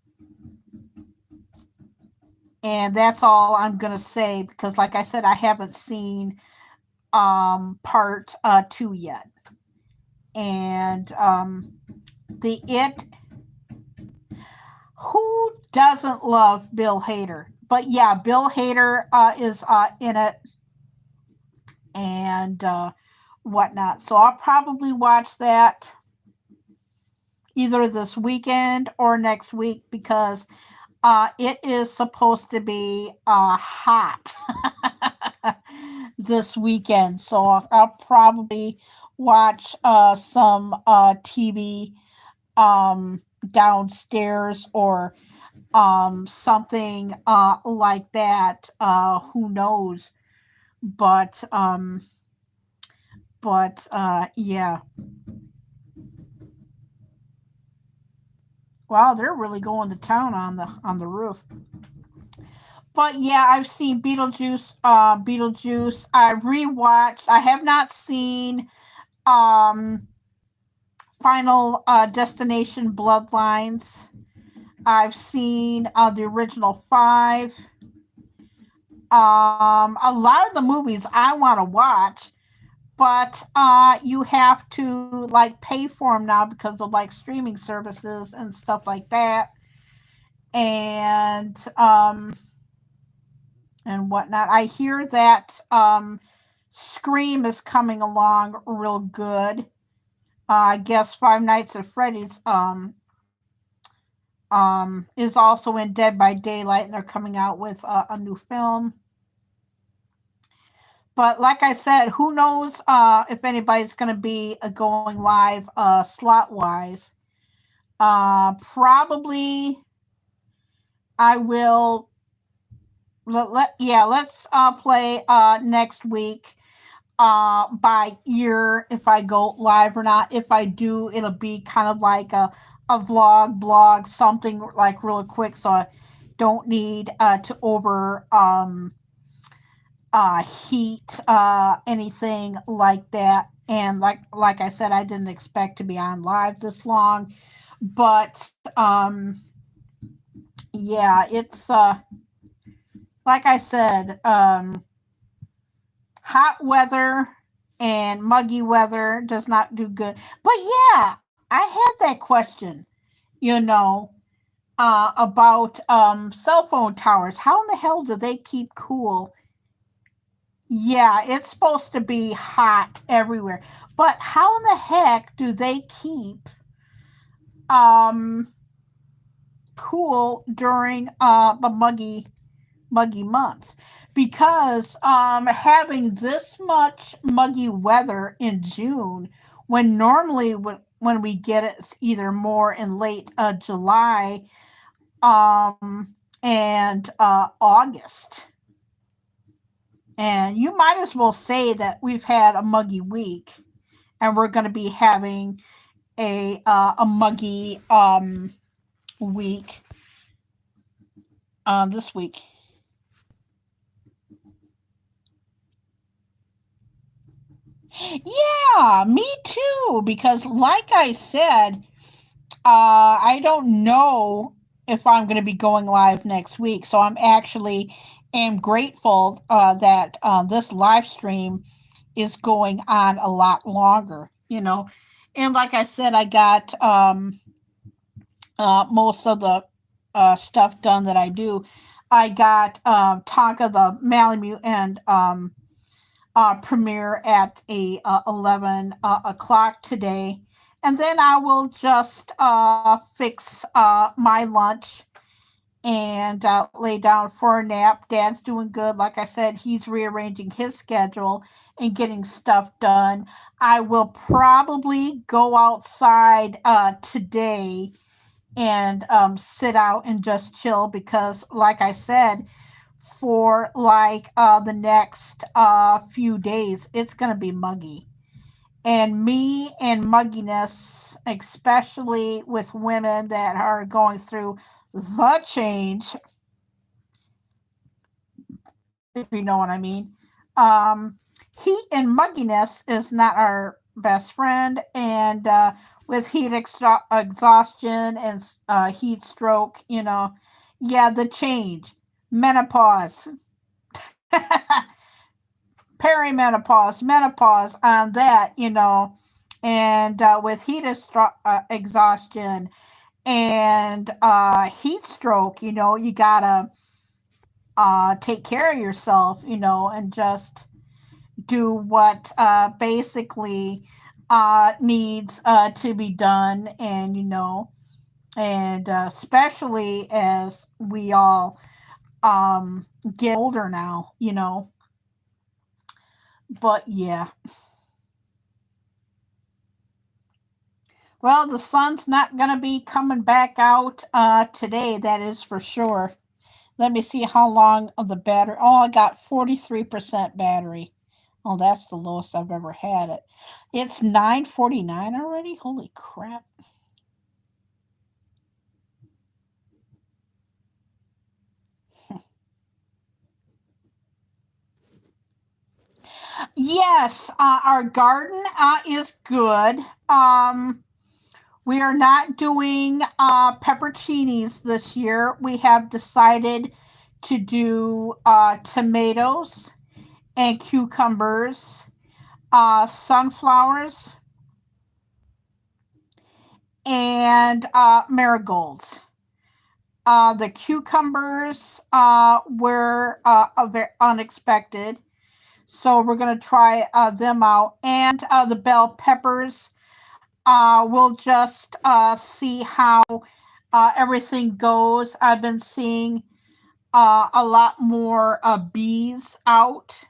and that's all I'm gonna say because, like I said, I haven't seen part 2 yet. And the It, who doesn't love Bill Hader? but yeah, Bill Hader is in it, and whatnot. So I'll probably watch that either this weekend or next week because it is supposed to be hot this weekend. So I'll probably watch some TV downstairs or something like that. Who knows? But yeah. Wow, they're really going to town on the roof. But yeah, I've seen Beetlejuice. Beetlejuice. I rewatched. I have not seen um Final Destination Bloodlines. I've seen the original five. A lot of the movies I want to watch, but you have to like pay for them now because of like streaming services and stuff like that, and whatnot. I hear that Scream is coming along real good. I guess Five Nights at Freddy's is also in Dead by Daylight, and they're coming out with a new film. But like I said, who knows if anybody's going to be going live slot wise. Probably I will. Let's play next week by ear if I go live or not. If I do, it'll be kind of like a vlog, blog, something like really quick, so I don't need to over heat anything like that. And like I said, I didn't expect to be on live this long, but yeah, it's like I said, hot weather and muggy weather does not do good. But yeah, I had that question, you know, about cell phone towers. How in the hell do they keep cool? Yeah, it's supposed to be hot everywhere. But how in the heck do they keep um cool during the muggy months? Because having this much muggy weather in June when normally when we get it it's either more in late July and August. And you might as well say that we've had a muggy week, and we're going to be having a muggy week this week. Yeah, me too. Because, like I said, I don't know if I'm going to be going live next week. So I'm actually am grateful that this live stream is going on a lot longer. And like I said, I got most of the stuff done that I do. I got Tonka the Malamute and premiere at 11 o'clock today. And then I will just fix my lunch and lay down for a nap. Dad's doing good. Like I said, he's rearranging his schedule and getting stuff done. I will probably go outside today and sit out and just chill because, like I said, for like the next few days, it's going to be muggy. And me and mugginess, especially with women that are going through the change, if you know what I mean. Heat and mugginess is not our best friend, and with exhaustion and heat stroke, yeah, the change, menopause, perimenopause, menopause on that, and with exhaustion and heat stroke, you gotta take care of yourself, and just do what basically needs to be done, and and especially as we all get older now, but yeah. Well, the sun's not going to be coming back out today, that is for sure. Let me see how long of the battery. Oh, I got 43% battery. Oh, that's the lowest I've ever had it. It's 9:49 already. Holy crap. Yes, our garden is good. We are not doing pepperoncinis this year. We have decided to do tomatoes and cucumbers, sunflowers, and marigolds. The cucumbers were very unexpected, so we're going to try them out. And the bell peppers, we'll just see how everything goes. I've been seeing a lot more bees out,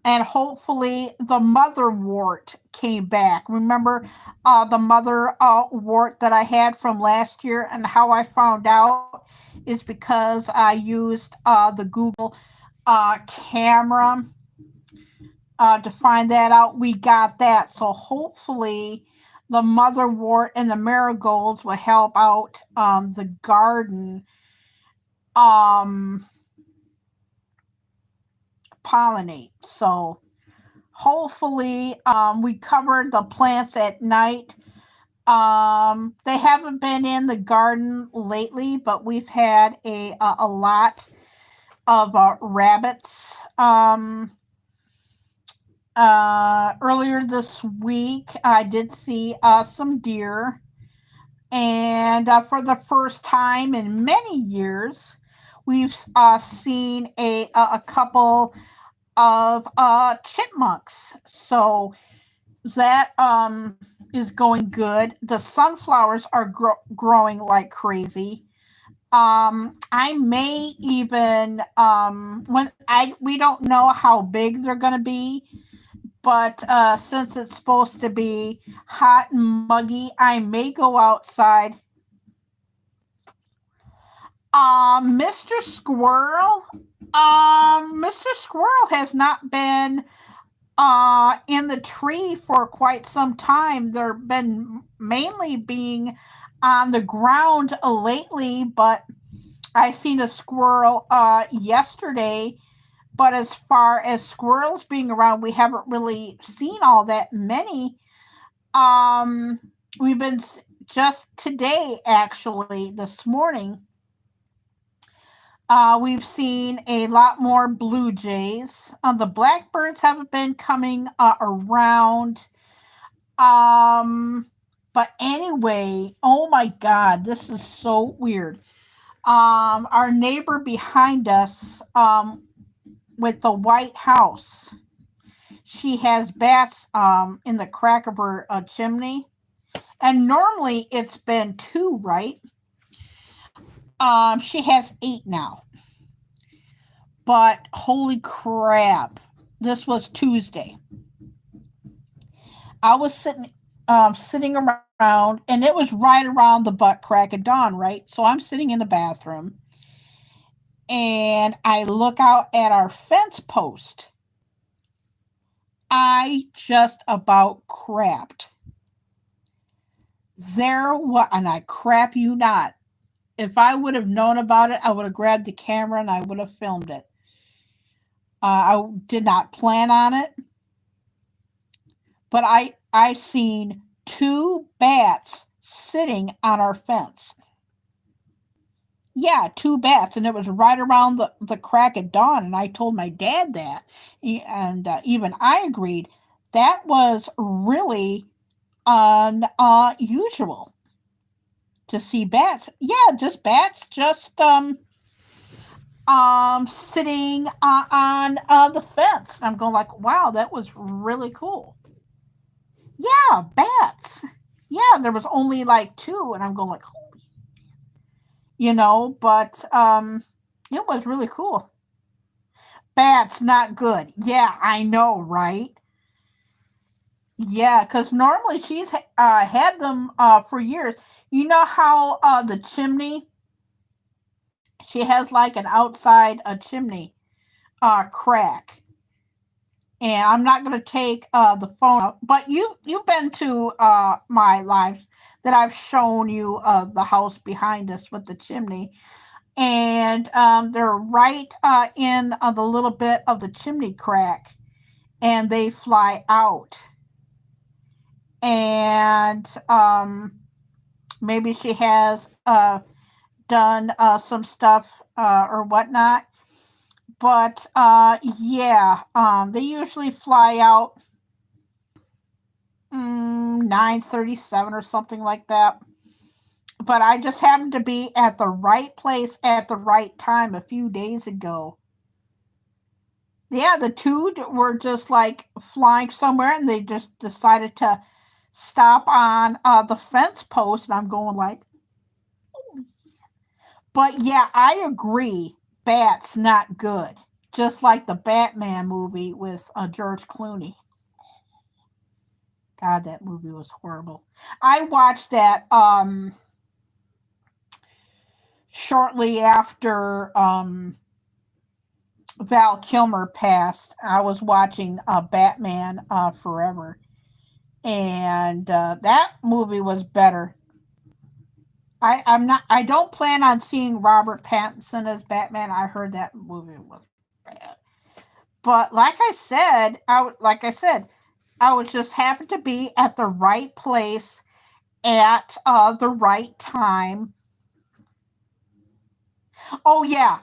and hopefully the motherwort came back. Remember the mother wart that I had from last year, and how I found out is because I used the Google camera to find that out. We got that, so hopefully the motherwort and the marigolds will help out the garden um, pollinate. So hopefully we covered the plants at night. They haven't been in the garden lately, but we've had a lot of rabbits. Earlier this week, I did see some deer, and for the first time in many years, we've seen a couple of chipmunks. So that is going good. The sunflowers are growing like crazy. I may even when I we don't know how big they're going to be, but since it's supposed to be hot and muggy, I may go outside. Mr. Squirrel. Mr. Squirrel has not been in the tree for quite some time. They've been mainly being on the ground lately, but I seen a squirrel yesterday. But as far as squirrels being around, we haven't really seen all that many. Um, we've been just today, actually, this morning. We've seen a lot more blue jays. The blackbirds haven't been coming around. Um, but anyway, oh my God, this is so weird. Our neighbor behind us, with the White House, she has bats in the crack of her chimney, and normally it's been two, right? She has eight now. But holy crap, this was Tuesday. I was sitting around, and it was right around the butt crack of dawn, right? So I'm sitting in the bathroom, and I look out at our fence post. I just about crapped. There what, and I crap you not. If I would have known about it, I would have grabbed the camera and I would have filmed it. I did not plan on it, but I seen two bats sitting on our fence. Yeah, two bats, and it was right around the crack of dawn. And I told my dad that, and even I agreed. That was really unusual to see bats. Yeah, just bats, just sitting on the fence. And I'm going like, wow, that was really cool. Yeah, bats. Yeah, there was only like two, and I'm going like, holy, but it was really cool. Bats not good. Yeah, I know, right? Yeah, because normally she's had them for years. You know how the chimney, she has like an outside a chimney crack. And I'm not going to take the phone out, but you've been to my lives that I've shown you the house behind us with the chimney, and they're right in the little bit of the chimney crack, and they fly out, and maybe she has done some stuff or whatnot. But yeah, they usually fly out 9:37 or something like that. But I just happened to be at the right place at the right time a few days ago. Yeah, the two were just like flying somewhere, and they just decided to stop on the fence post, and I'm going like, but yeah, I agree. Bats not good. Just like the Batman movie with George Clooney. God, that movie was horrible. I watched that shortly after Val Kilmer passed. I was watching Batman Forever, and that movie was better. I'm not. I don't plan on seeing Robert Pattinson as Batman. I heard that movie was bad, but like I said, I would just happen to be at the right place at the right time. Oh yeah,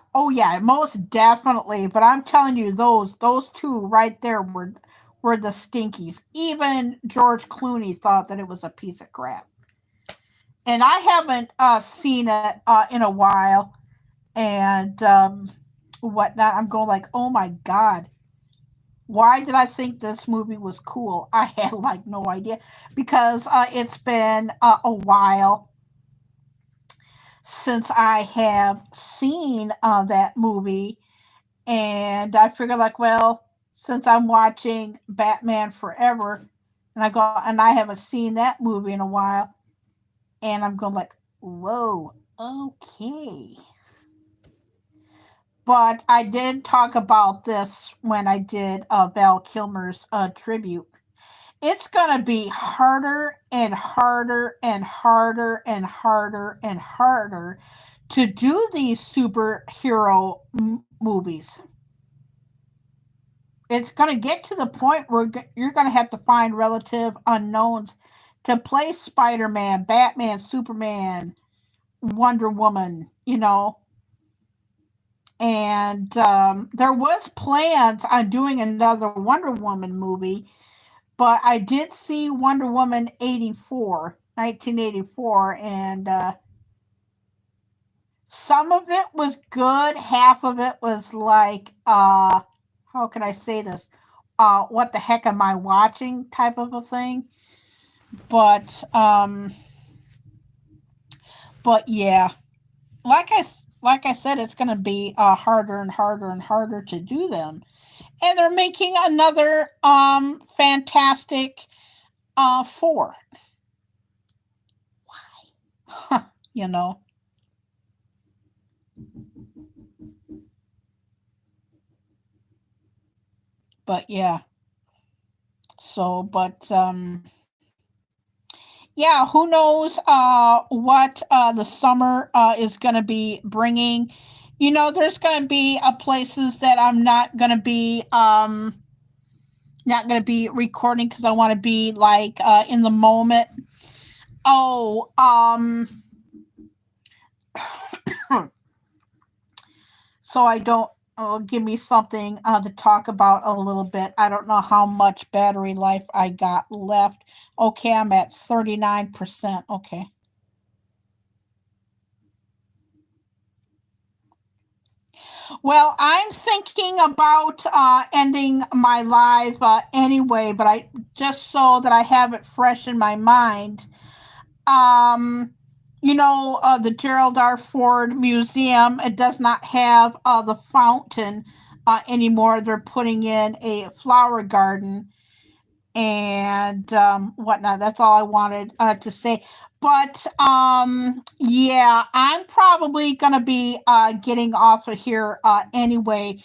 most definitely. But I'm telling you, those two right there were the stinkies. Even George Clooney thought that it was a piece of crap, and I haven't seen it in a while, and whatnot. I'm going like, oh my god, why did I think this movie was cool? I had like no idea because it's been a while since I have seen that movie, and I figured like, well, since I'm watching Batman Forever, and I haven't seen that movie in a while, and I'm going like, whoa, okay. But I did talk about this when I did Val Kilmer's tribute. It's gonna be harder and harder and harder and harder and harder to do these superhero movies. It's gonna get to the point where you're gonna have to find relative unknowns to play Spider-Man, Batman, Superman, Wonder Woman. And there was plans on doing another Wonder Woman movie, but I did see Wonder Woman 84, 1984, and some of it was good, half of it was like, how can I say this? What the heck am I watching type of a thing. But yeah, like I said, it's going to be harder and harder and harder to do them. And they're making another Fantastic Four. you know. But yeah. So, but yeah, who knows what the summer is going to be bringing. There's going to be places that I'm not going to be recording because I want to be like in the moment. Oh, so I don't give me something to talk about a little bit. I don't know how much battery life I got left. Okay, I'm at 39%. Okay. Well, I'm thinking about ending my live anyway, but I just so that I have it fresh in my mind. Um, the Gerald R. Ford Museum, it does not have the fountain anymore. They're putting in a flower garden and whatnot. That's all I wanted to say. But yeah, I'm probably gonna be getting off of here anyway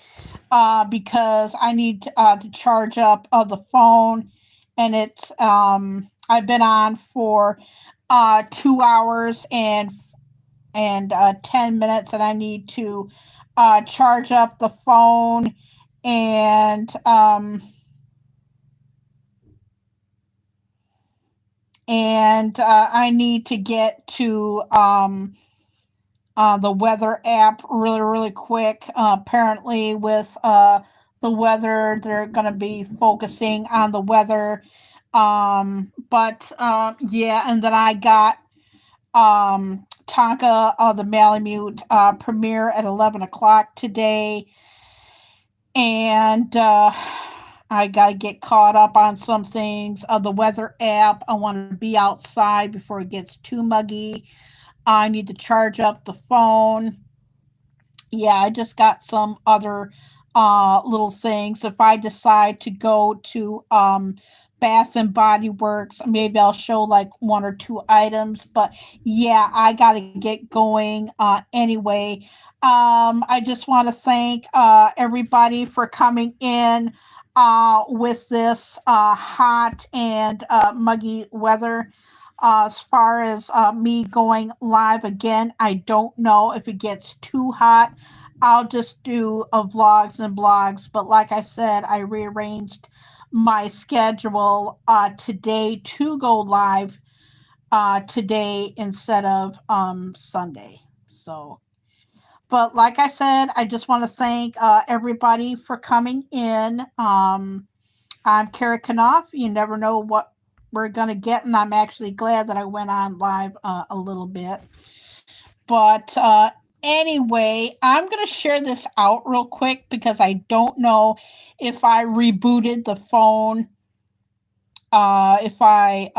because I need to charge up the phone, and it's I've been on for 2 hours and 10 minutes, and I need to charge up the phone and I need to get to the weather app really, really quick. Apparently, with the weather, they're going to be focusing on the weather. But yeah, and then I got Tonka, the Malamute premiere at 11 o'clock today. And I got to get caught up on some things. The weather app, I want to be outside before it gets too muggy. I need to charge up the phone. Yeah, I just got some other little things. If I decide to go to Bath and Body Works, maybe I'll show like one or two items. But yeah, I got to get going anyway. I just want to thank everybody for coming in with this hot and muggy weather. As far as me going live again, I don't know if it gets too hot. I'll just do vlogs and blogs. But like I said, I rearranged my schedule today to go live today instead of Sunday. So, but like I said, I just want to thank everybody for coming in. I'm Kerry Knauf. You never know what we're going to get, and I'm actually glad that I went on live a little bit. But anyway, I'm going to share this out real quick because I don't know if I rebooted the phone, if I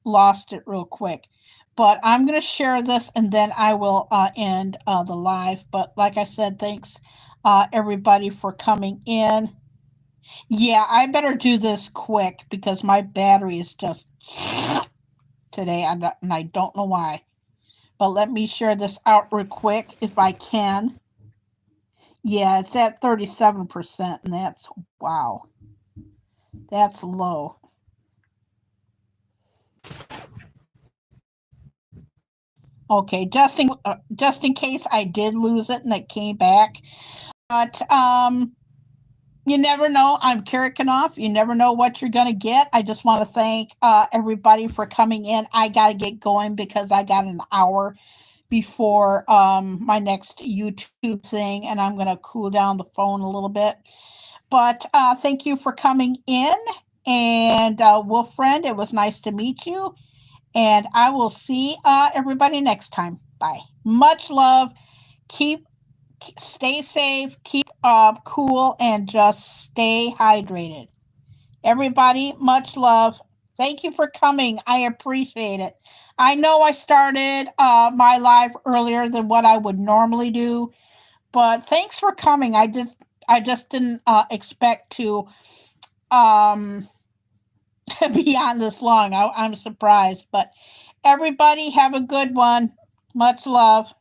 lost it real quick. But I'm going to share this and then I will end the live. But like I said, thanks everybody for coming in. Yeah, I better do this quick because my battery is just today, and I don't know why. But let me share this out real quick if I can. Yeah, it's at 37%, and that's wow. That's low. Okay, just in case I did lose it and it came back. But you never know. I'm Kerry Knauf. You never know what you're going to get. I just want to thank everybody for coming in. I got to get going because I got an hour before my next YouTube thing, and I'm going to cool down the phone a little bit. But thank you for coming in. And Wolfriend, it was nice to meet you. And I will see everybody next time. Bye. Much love. Stay safe, keep cool, and just stay hydrated. Everybody, much love. Thank you for coming. I appreciate it. I know I started my live earlier than what I would normally do, but thanks for coming. I just didn't expect to um, be on this long. I'm surprised, but everybody have a good one. Much love.